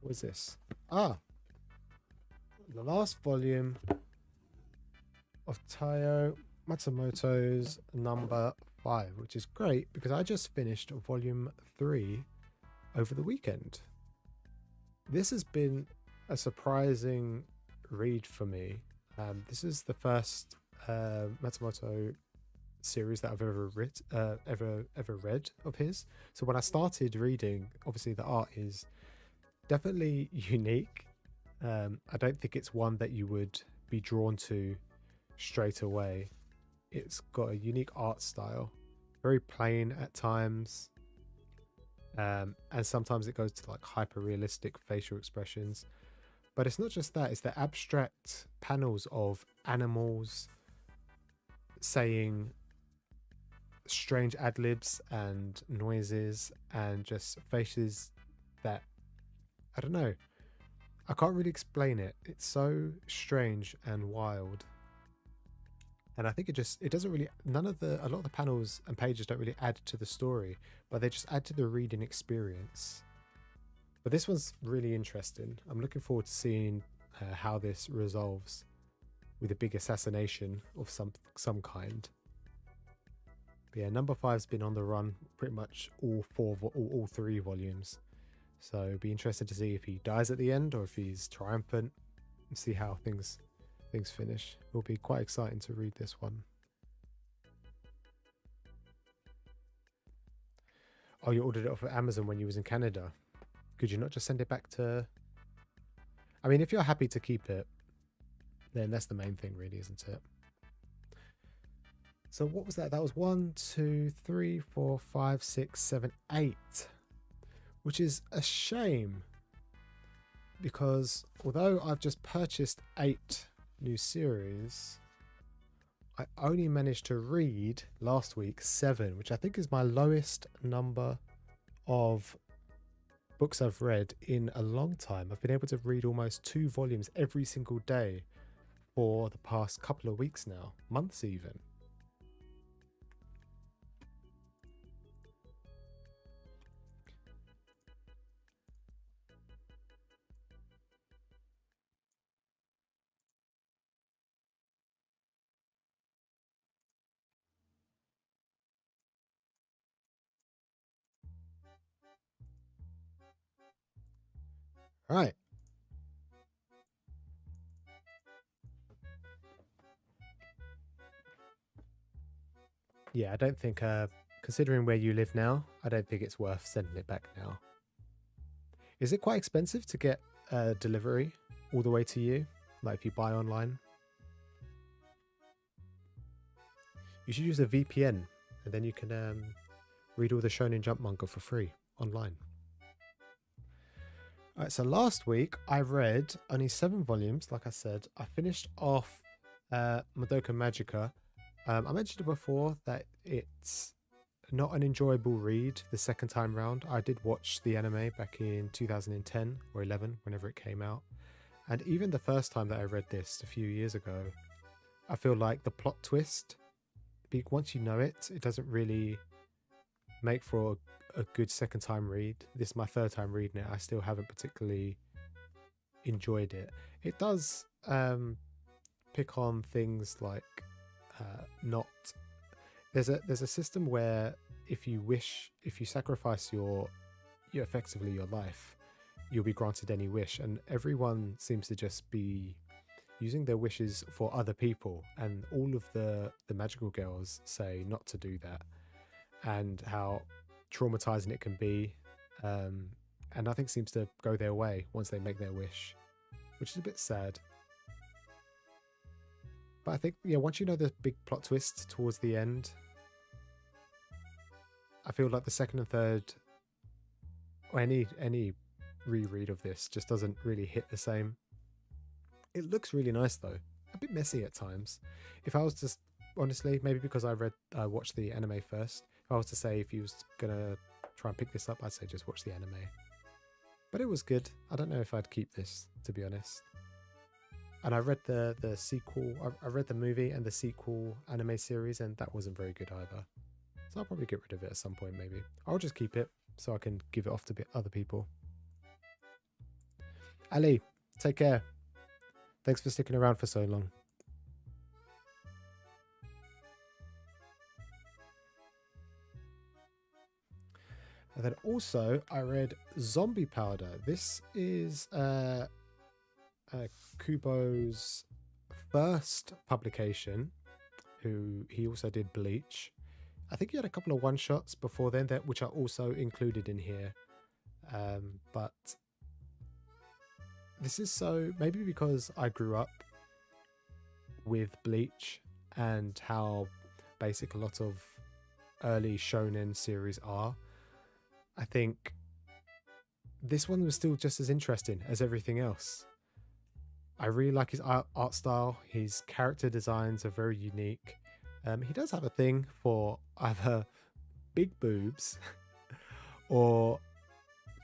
What is this? Ah! The last volume of Taiyo Matsumoto's number 5, which is great because I just finished volume 3 over the weekend. This has been a surprising read for me. This is the first Matsumoto series that I've ever read of his. So when I started reading, obviously the art is definitely unique. I don't think it's one that you would be drawn to straight away. It's got a unique art style, very plain at times, and sometimes it goes to like hyper realistic facial expressions. But it's not just that, it's the abstract panels of animals saying strange ad-libs and noises and just faces that, I don't know, I can't really explain it. It's so strange and wild. And I think it doesn't really, a lot of the panels and pages don't really add to the story, but they just add to the reading experience. But this one's really interesting. I'm looking forward to seeing how this resolves with a big assassination of some kind. But yeah, number 5's been on the run pretty much all 3 volumes. So it'd be interesting to see if he dies at the end or if he's triumphant, and see how things finish. It'll be quite exciting to read this one. Oh, you ordered it off of Amazon when you was in Canada. Could you not just send it back to... I mean, if you're happy to keep it, then that's the main thing really, isn't it? So what was that? That was 1, 2, 3, 4, 5, 6, 7, 8. Which is a shame, because although I've just purchased 8 new series, I only managed to read last week 7, which I think is my lowest number of books I've read in a long time. I've been able to read almost 2 volumes every single day for the past couple of weeks now, months even. Right. Yeah, I don't think, considering where you live now, I don't think it's worth sending it back now. Is it quite expensive to get delivery all the way to you? Like if you buy online? You should use a VPN, and then you can read all the Shonen Jump manga for free online. Alright, so last week I read only 7 volumes, like I said. I finished off Madoka Magica. I mentioned it before that it's not an enjoyable read the second time round. I did watch the anime back in 2010 or 11, whenever it came out. And even the first time that I read this a few years ago, I feel like the plot twist, once you know it, it doesn't really make for a good second time read. This is my third time reading it. I still haven't particularly enjoyed it. It does pick on things like there's a system where if you sacrifice your effectively your life, you'll be granted any wish, and everyone seems to just be using their wishes for other people, and all of the magical girls say not to do that. and how traumatizing it can be. And nothing seems to go their way once they make their wish, which is a bit sad. But I think, yeah, once you know the big plot twist towards the end, I feel like the second and third, or any reread of this just doesn't really hit the same. It looks really nice though, a bit messy at times. If I was to, honestly, maybe because I watched the anime first, if I was to say if you was gonna try and pick this up, I'd say just watch the anime. But it was good. I don't know if I'd keep this, to be honest. And I read the sequel, I read the movie and the sequel anime series, and that wasn't very good either. So I'll probably get rid of it at some point, maybe. I'll just keep it so I can give it off to other people. Ali, take care. Thanks for sticking around for so long. And then also I read Zombie Powder. This is Kubo's first publication. He also did Bleach. I think he had a couple of one-shots before then which are also included in here. But this is so, maybe because I grew up with Bleach and how basic a lot of early shonen series are, I think this one was still just as interesting as everything else. I really like his art style. His character designs are very unique. He does have a thing for either big boobs or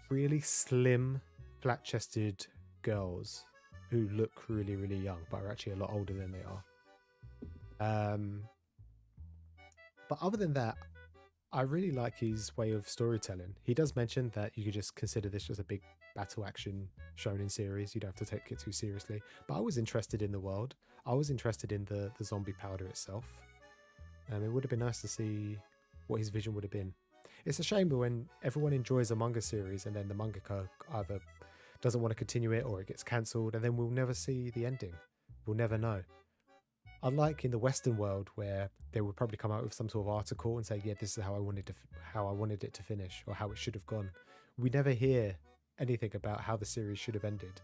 really slim, flat-chested girls who look really, really young, but are actually a lot older than they are. But other than that, I really like his way of storytelling. He does mention that you could just consider this just a big battle action shonen series. You don't have to take it too seriously. But I was interested in the world. I was interested in the zombie powder itself. It would have been nice to see what his vision would have been. It's a shame when everyone enjoys a manga series and then the mangaka either doesn't want to continue it or it gets cancelled, and then we'll never see the ending. We'll never know. Unlike in the Western world, where they would probably come out with some sort of article and say, "Yeah, this is how I wanted it to finish, or how it should have gone." We never hear anything about how the series should have ended.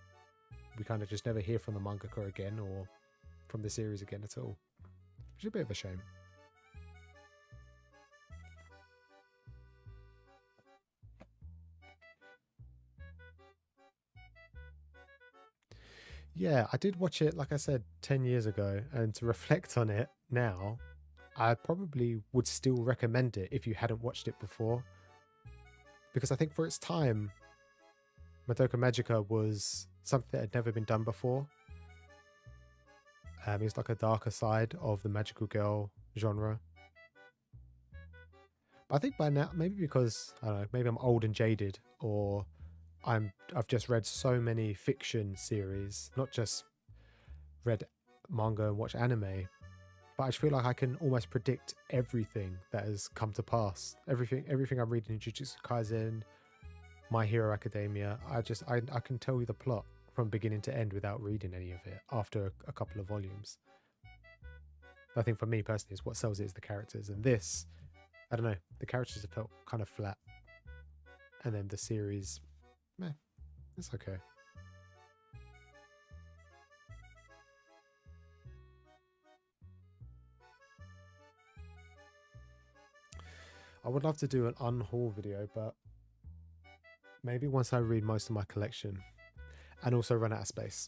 We kind of just never hear from the mangaka again or from the series again at all, which is a bit of a shame. Yeah, I did watch it, like I said, 10 years ago, and to reflect on it now, I probably would still recommend it if you hadn't watched it before. Because I think for its time, Madoka Magica was something that had never been done before. It's like a darker side of the magical girl genre. But I think by now, maybe because, I don't know, maybe I'm old and jaded, or I've just read so many fiction series, not just read manga and watch anime, but I just feel like I can almost predict everything that has come to pass. Everything I'm reading in Jujutsu Kaisen, My Hero Academia, I can tell you the plot from beginning to end without reading any of it after a couple of volumes. I think for me personally, is what sells it is the characters, and this, I don't know, the characters have felt kind of flat, and then the series, meh, it's okay. I would love to do an unhaul video, but maybe once I read most of my collection and also run out of space.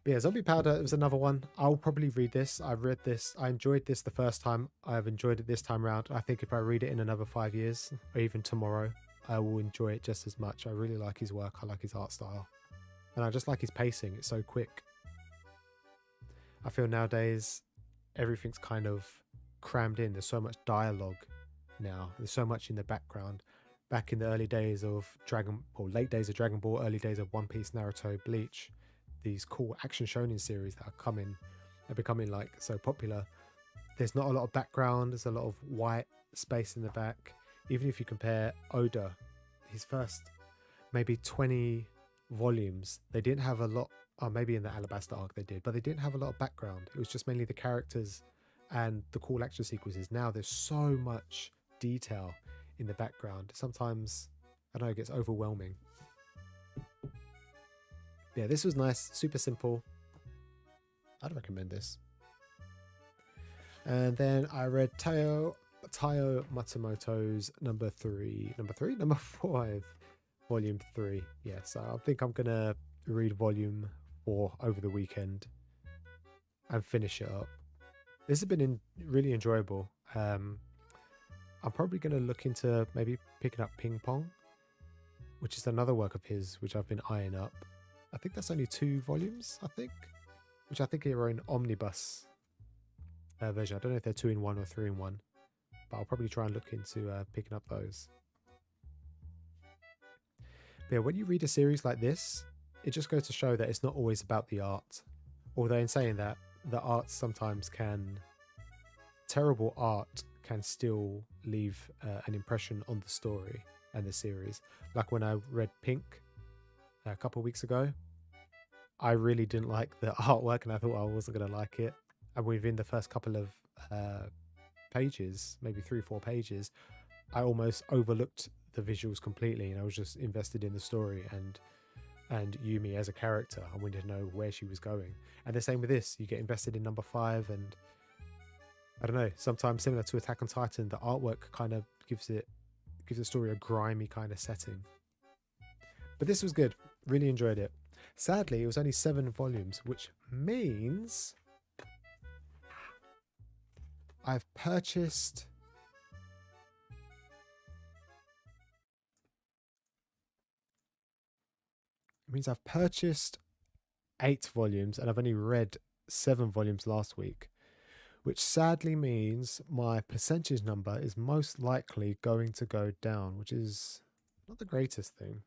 But yeah, Zombie Powder was another one. I'll probably read this. I read this. I enjoyed this the first time. I've enjoyed it this time around. I think if I read it in another 5 years or even tomorrow, I will enjoy it just as much. I really like his work. I like his art style. And I just like his pacing. It's so quick. I feel nowadays everything's kind of crammed in. There's so much dialogue now. There's so much in the background. Back in the early days of late days of Dragon Ball, early days of One Piece, Naruto, Bleach, these cool action shonen series that are becoming like so popular. There's not a lot of background. There's a lot of white space in the back. Even if you compare Oda, his first maybe 20 volumes, they didn't have a lot, or maybe in the Alabasta arc they did, but they didn't have a lot of background. It was just mainly the characters and the cool action sequences. Now there's so much detail in the background. Sometimes, I don't know, it gets overwhelming. Yeah, this was nice, super simple. I'd recommend this. And then I read Taiyo Matsumoto's number 5, volume 3. Yeah, so I think I'm gonna read volume 4 over the weekend and finish it up. This has been really enjoyable. I'm probably gonna look into maybe picking up Ping Pong, which is another work of his which I've been eyeing up. I think that's only 2 volumes, which I think are in omnibus version. I don't know if they're 2-in-1 or 3-in-1, but I'll probably try and look into picking up those. But yeah, when you read a series like this, it just goes to show that it's not always about the art. Although in saying that, the art sometimes terrible art can still leave an impression on the story and the series. Like when I read Pink a couple of weeks ago, I really didn't like the artwork and I thought I wasn't going to like it. And within the first couple of pages, maybe 3-4 pages, I almost overlooked the visuals completely, and I was just invested in the story and Yumi as a character. I wanted to know where she was going. And the same with this. You get invested in number 5, and I don't know, sometimes similar to Attack on Titan, the artwork kind of gives the story a grimy kind of setting. But this was good. Really enjoyed it. Sadly, it was only 7 volumes, which means I've purchased It means I've purchased 8 volumes and I've only read 7 volumes last week, which sadly means my percentage number is most likely going to go down, which is not the greatest thing.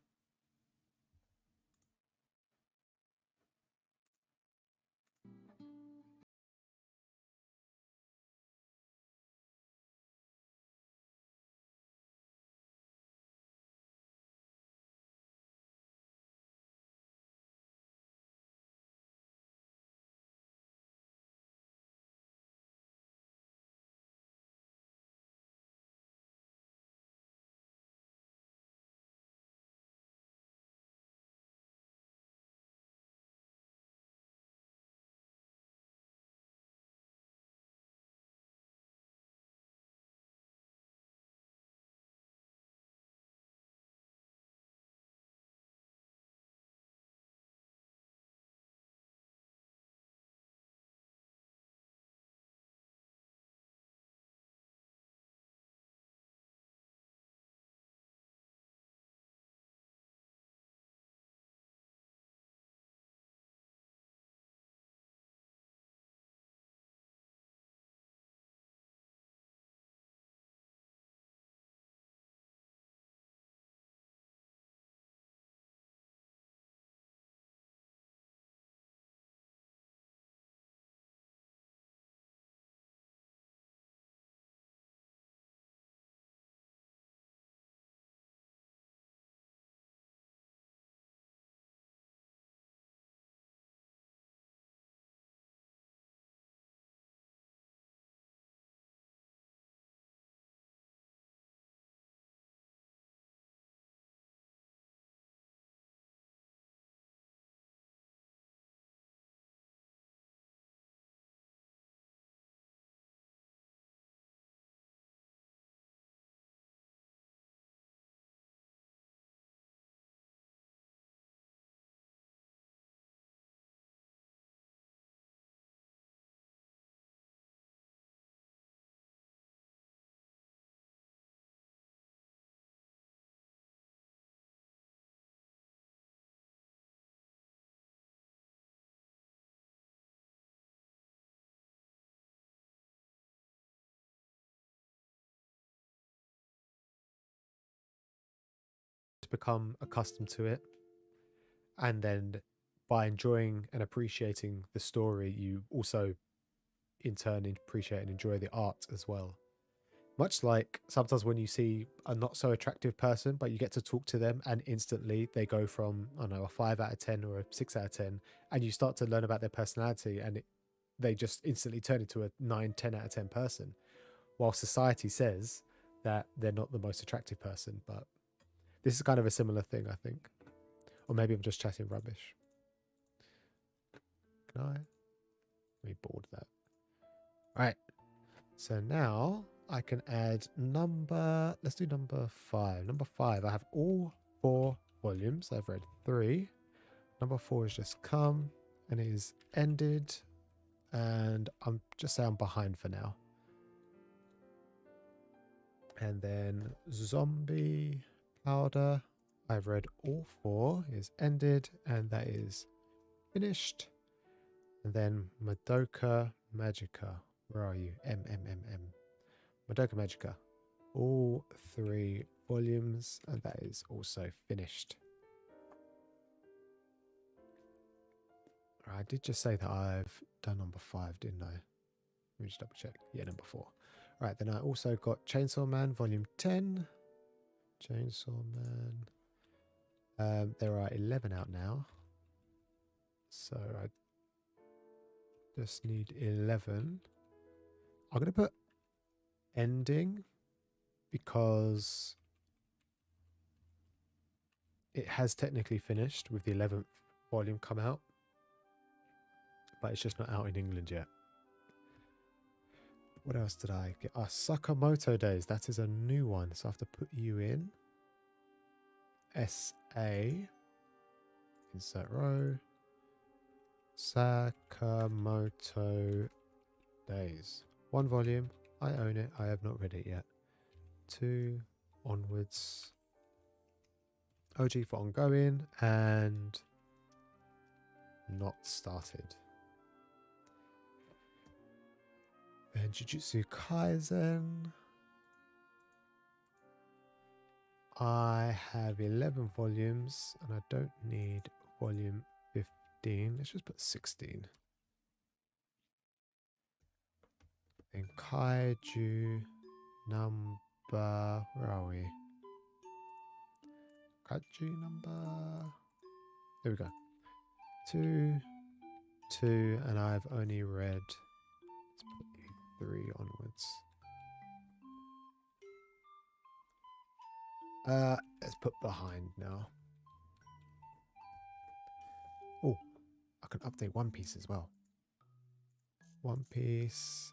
To become accustomed to it, and then by enjoying and appreciating the story, you also in turn appreciate and enjoy the art as well. Much like sometimes when you see a not so attractive person, but you get to talk to them and instantly they go from, I don't know, a 5 out of 10 or a 6 out of 10, and you start to learn about their personality, and they just instantly turn into a 9, 10 out of 10 person, while society says that they're not the most attractive person. But this is kind of a similar thing, I think. Or maybe I'm just chatting rubbish. Can I? Let me board that. Right. So now I can add number. Let's do number 5. Number 5. I have all 4 volumes. I've read 3. Number 4 has just come and it is ended. And I'm just saying I'm behind for now. And then Zombie Powder. I've read all 4. Is ended and that is finished. And then Madoka Magica. Where are you? M. Madoka Magica. All 3 volumes, and that is also finished. I did just say that I've done number 5, didn't I? Let me just double check. Yeah, number 4. Right, then I also got Chainsaw Man Volume 10. Chainsaw Man. There are 11 out now. So I just need 11. I'm going to put ending because it has technically finished with the 11th volume come out, but it's just not out in England yet. What else did I get? Sakamoto Days. That is a new one, so I have to put you in. SA. Insert row. Sakamoto Days. 1 volume. I own it. I have not read it yet. 2 onwards. OG for ongoing and not started. Then Jujutsu Kaisen. I have 11 volumes and I don't need volume 15. Let's just put 16. Then Kaiju number, where are we? Kaiju number, there we go. 2, and I've only read, let's put 3 onwards. Let's put behind now. Oh, I can update One Piece as well. One Piece.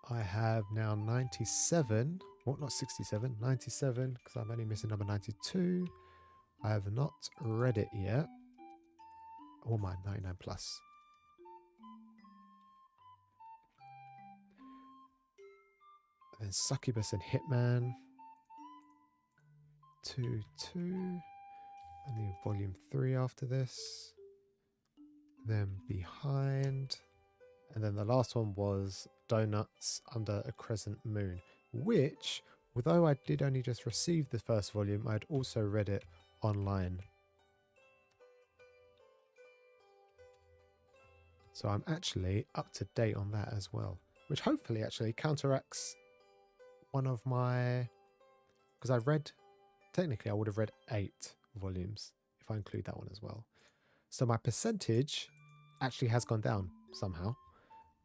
I have now 97. Well, not 67, 97, because I'm only missing number 92. I have not read it yet. Oh my, 99 plus. And then Succubus and Hitman. 2, 2. And then volume 3 after this. Then Behind. And then the last one was Donuts Under a Crescent Moon, which, although I did only just receive the first volume, I'd also read it online. So I'm actually up to date on that as well, which hopefully actually counteracts one of my... Because I've read... Technically, I would have read 8 volumes if I include that one as well. So my percentage actually has gone down somehow.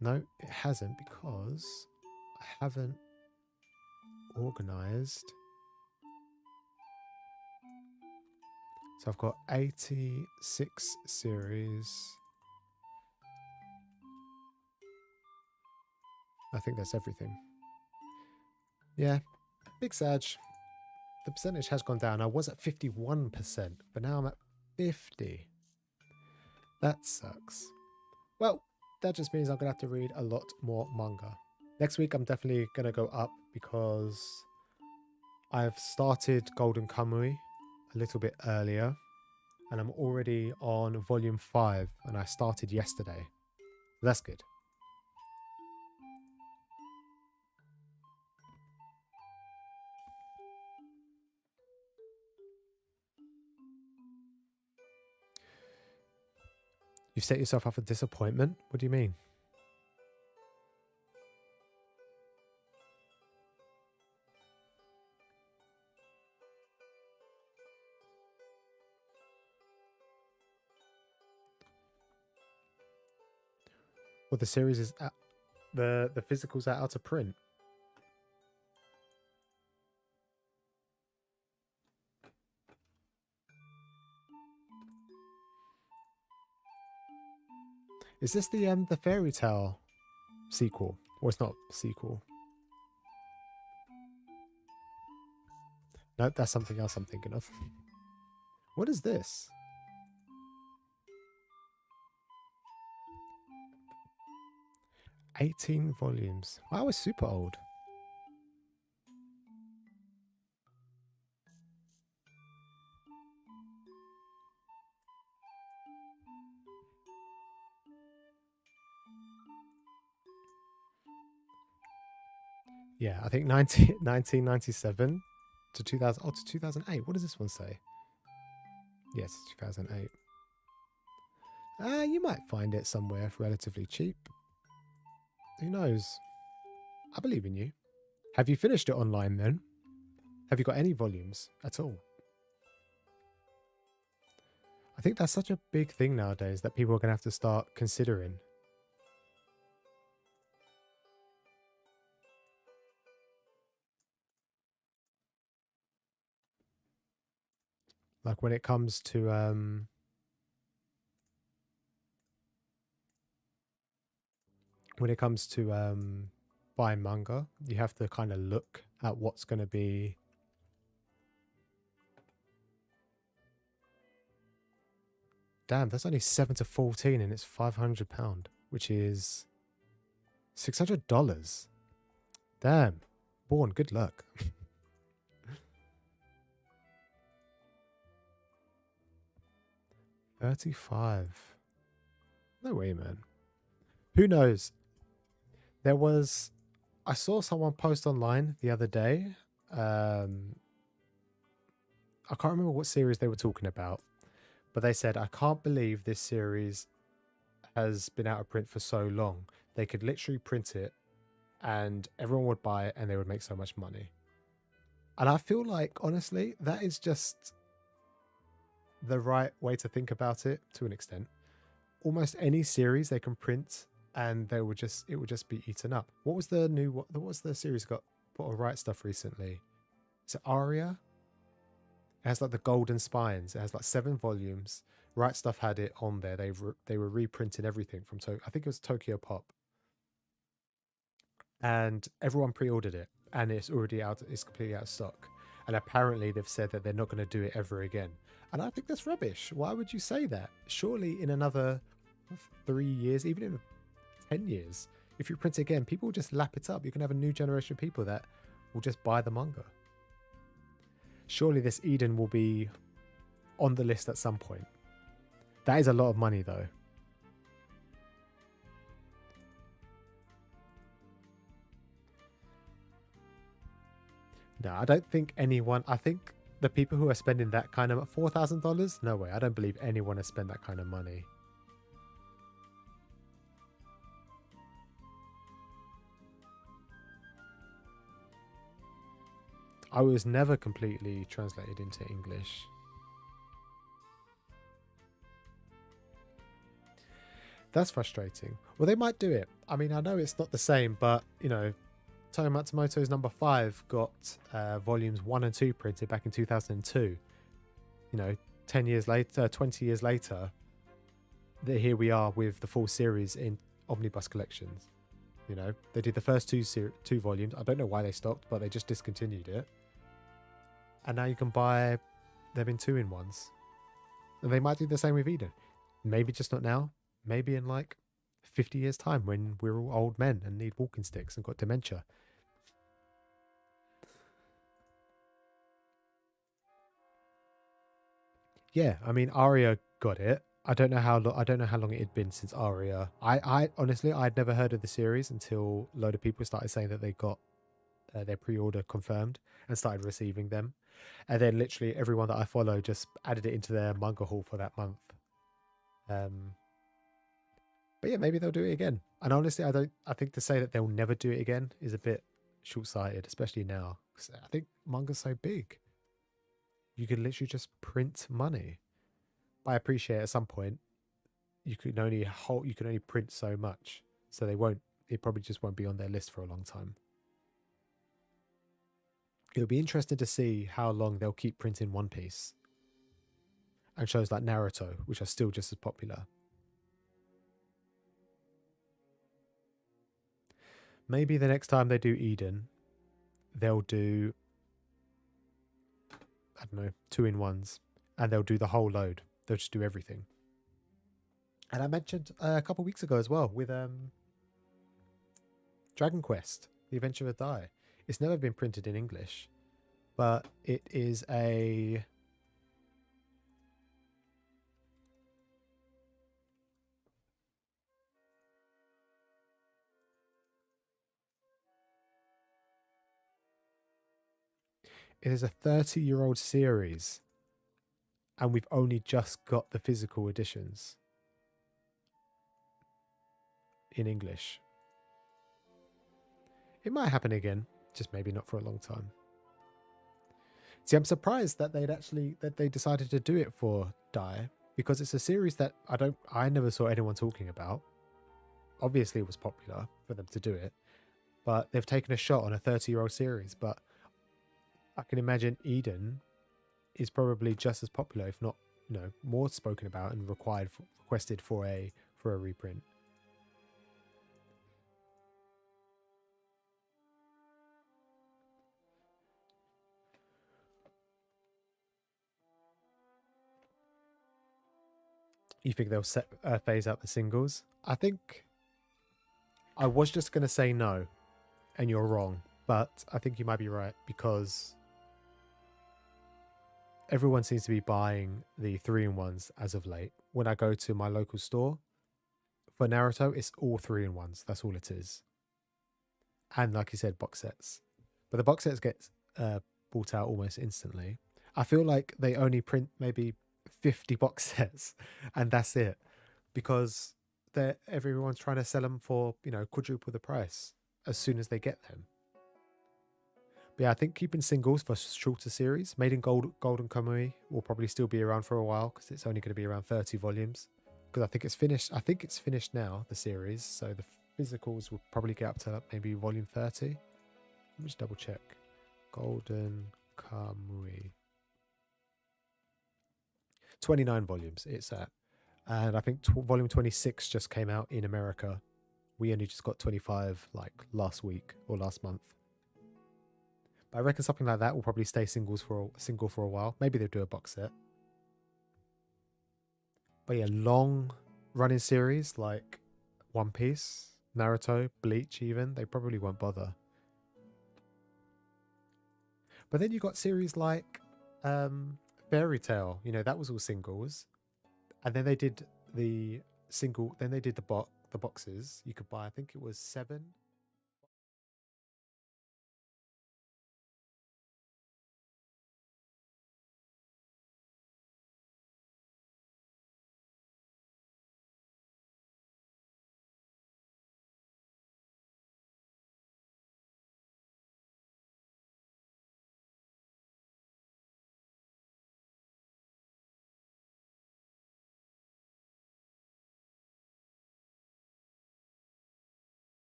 No, it hasn't, because I haven't organized. So I've got 86 series. I think that's everything. Yeah, big Sag. The percentage has gone down. I was at 51%, but now I'm at 50. That sucks. Well, that just means I'm going to have to read a lot more manga. Next week, I'm definitely going to go up because I've started Golden Kamui a little bit earlier. And I'm already on volume 5 and I started yesterday. That's good. You've set yourself up for disappointment? What do you mean? Well, the series is out, the physicals are out of print. Is this the fairy tale sequel? Or it's not sequel? No, that's something else I'm thinking of. What is this? $18 volumes. Wow, it's super old. Yeah, I think 1997 to 2000. Oh, to 2008. What does this one say? Yes, 2008. You might find it somewhere relatively cheap. Who knows? I believe in you. Have you finished it online then? Have you got any volumes at all? I think that's such a big thing nowadays that people are going to have to start considering. Like when it comes to buying manga, you have to kind of look at what's going to be. Damn, that's only 7 to 14 and it's £500, which is $600. Damn. Born, good luck. 35. No way, man. Who knows? I saw someone post online the other day. I can't remember what series they were talking about, but they said, I can't believe this series has been out of print for so long. They could literally print it and everyone would buy it and they would make so much money. And I feel like, honestly, that is just the right way to think about it to an extent. Almost any series they can print and it would just be eaten up. What was the series got put on Right Stuff recently? Is it Aria? It has like the golden spines. It has like 7 volumes. Right Stuff had it on there. They were reprinting everything from I think it was Tokyo Pop, and everyone pre-ordered it, and it's already out. It's completely out of stock. And apparently they've said that they're not going to do it ever again. And I think that's rubbish. Why would you say that? Surely in another 3 years, even in 10 years, if you print it again, people will just lap it up. You can have a new generation of people that will just buy the manga. Surely this Eden will be on the list at some point. That is a lot of money, though. No, I don't think anyone... I think the people who are spending that kind of... $4,000? No way. I don't believe anyone has spent that kind of money. I was never completely translated into English. That's frustrating. Well, they might do it. I mean, I know it's not the same, but, you know, Toyo Matsumoto's number 5 got volumes 1 and 2 printed back in 2002. You know, 10 years later, 20 years later, here we are with the full series in omnibus collections. You know, they did the first two volumes. I don't know why they stopped, but they just discontinued it. And now you can buy them in 2-in-1s. And they might do the same with Eden. Maybe just not now. Maybe in like 50 years' time when we're all old men and need walking sticks and got dementia. Yeah, I mean, Aria got it. I don't know how long it had been since Aria. I honestly, I'd never heard of the series until a load of people started saying that they got their pre-order confirmed and started receiving them. And then literally everyone that I follow just added it into their manga haul for that month. But yeah, maybe they'll do it again. And honestly, I think to say that they'll never do it again is a bit short-sighted, especially now. 'Cause I think manga's so big. You could literally just print money. But I appreciate at some point you can only print so much. So it probably just won't be on their list for a long time. It'll be interesting to see how long they'll keep printing One Piece and shows like Naruto, which are still just as popular. Maybe the next time they do Eden, they'll do, I don't know, 2-in-1s, and they'll do the whole load. They'll just do everything. And I mentioned a couple weeks ago as well with Dragon Quest, The Adventure of Dai. It's never been printed in English, but it is a... It is a 30-year-old series, and we've only just got the physical editions in English. It might happen again, just maybe not for a long time. See, I'm surprised that they decided to do it for Dai, because it's a series that I never saw anyone talking about. Obviously, it was popular for them to do it, but they've taken a shot on a 30-year-old series. But I can imagine Eden is probably just as popular, if not, more spoken about and requested for a reprint. You think they'll phase out the singles? I think I was just going to say no, and you're wrong, but I think you might be right, because everyone seems to be buying the 3-in-1s as of late. When I go to my local store for Naruto, it's all 3-in-1s. That's all it is. And like you said, box sets. But the box sets get bought out almost instantly. I feel like they only print maybe 50 box sets and that's it, because everyone's trying to sell them for quadruple the price as soon as they get them. But yeah, I think keeping singles for shorter series, Made in Golden Kamui, will probably still be around for a while, because it's only going to be around 30 volumes. Because I think it's finished. I think it's finished now, the series. So the physicals will probably get up to maybe volume 30. Let me just double check. Golden Kamui. 29 volumes it's at. And I think volume 26 just came out in America. We only just got 25 like last week or last month. But I reckon something like that will probably stay single for a while. Maybe they'll do a box set. But yeah, long running series like One Piece, Naruto, Bleach even, they probably won't bother. But then you got series like Fairy Tail, that was all singles. And then they did the boxes. You could buy, I think it was 7.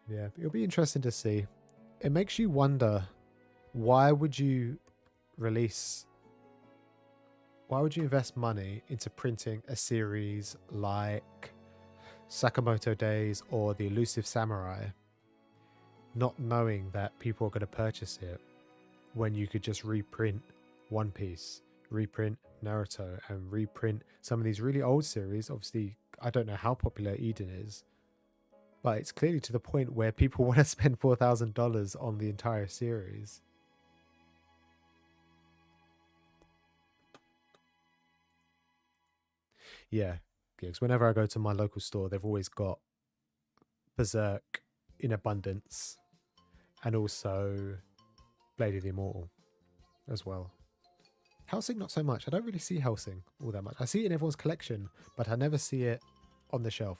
Yeah, it'll be interesting to see. It makes you wonder, why would you invest money into printing a series like Sakamoto Days or The Elusive Samurai, not knowing that people are going to purchase it, when you could just reprint One Piece, reprint Naruto, and reprint some of these really old series? Obviously, I don't know how popular Eden is, but it's clearly to the point where people want to spend $4,000 on the entire series. Yeah, because whenever I go to my local store, they've always got Berserk in abundance, and also Blade of the Immortal as well. Helsing, not so much. I don't really see Helsing all that much. I see it in everyone's collection, but I never see it on the shelf.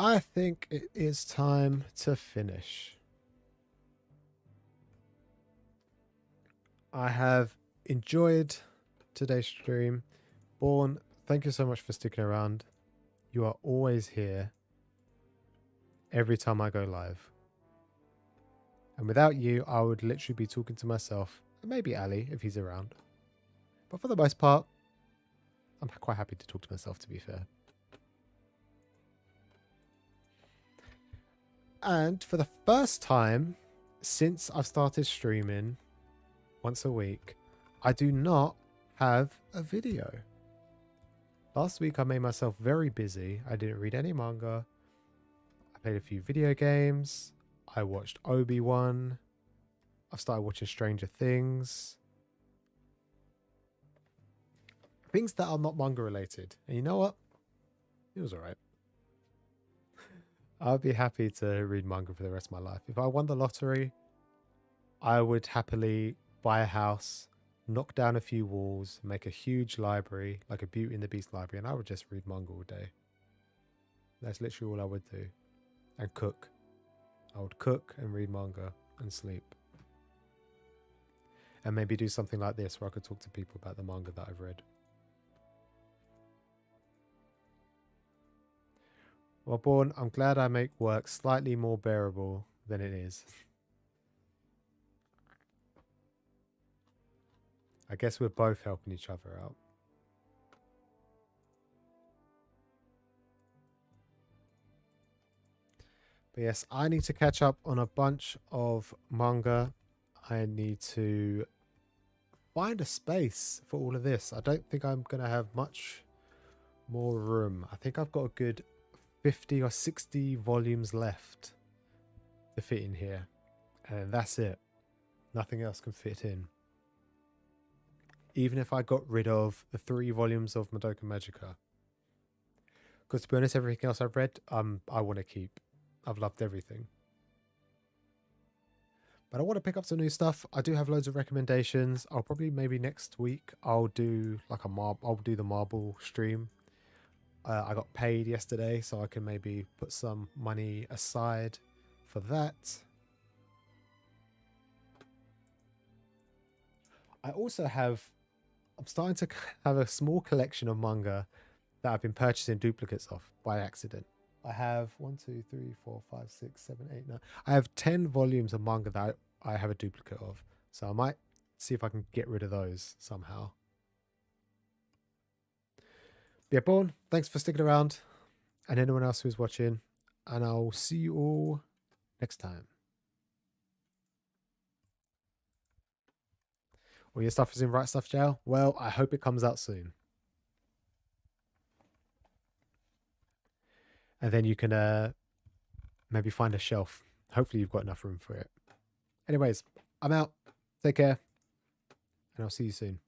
I think it is time to finish. I have enjoyed today's stream. Born, thank you so much for sticking around. You are always here every time I go live. And without you, I would literally be talking to myself, and maybe Ali if he's around. But for the most part, I'm quite happy to talk to myself, to be fair. And for the first time since I've started streaming once a week, I do not have a video. Last week I made myself very busy. I didn't read any manga. I played a few video games. I watched Obi-Wan. I've started watching Stranger Things. Things that are not manga related. And you know what? It was alright. I'd be happy to read manga for the rest of my life. If I won the lottery, I would happily buy a house, knock down a few walls, make a huge library, like a Beauty and the Beast library, and I would just read manga all day. That's literally all I would do. And cook. I would cook and read manga and sleep. And maybe do something like this where I could talk to people about the manga that I've read. Well, Born, I'm glad I make work slightly more bearable than it is. I guess we're both helping each other out. But yes, I need to catch up on a bunch of manga. I need to find a space for all of this. I don't think I'm going to have much more room. I think I've got a good 50 or 60 volumes left to fit in here. And that's it. Nothing else can fit in. Even if I got rid of the 3 volumes of Madoka Magica. Because to be honest, everything else I've read, I want to keep. I've loved everything. But I want to pick up some new stuff. I do have loads of recommendations. I'll probably maybe next week I'll do like I'll do the Marble stream. I got paid yesterday, so I can maybe put some money aside for that. I also I'm starting to have a small collection of manga that I've been purchasing duplicates of by accident. I have 1, 2, 3, 4, 5, 6, 7, 8, 9. I have 10 volumes of manga that I have a duplicate of. So I might see if I can get rid of those somehow. Yeah, Born, thanks for sticking around. And anyone else who's watching. And I'll see you all next time. Well, your stuff is in Right Stuff Jail. Well, I hope it comes out soon. And then you can maybe find a shelf. Hopefully you've got enough room for it. Anyways, I'm out. Take care. And I'll see you soon.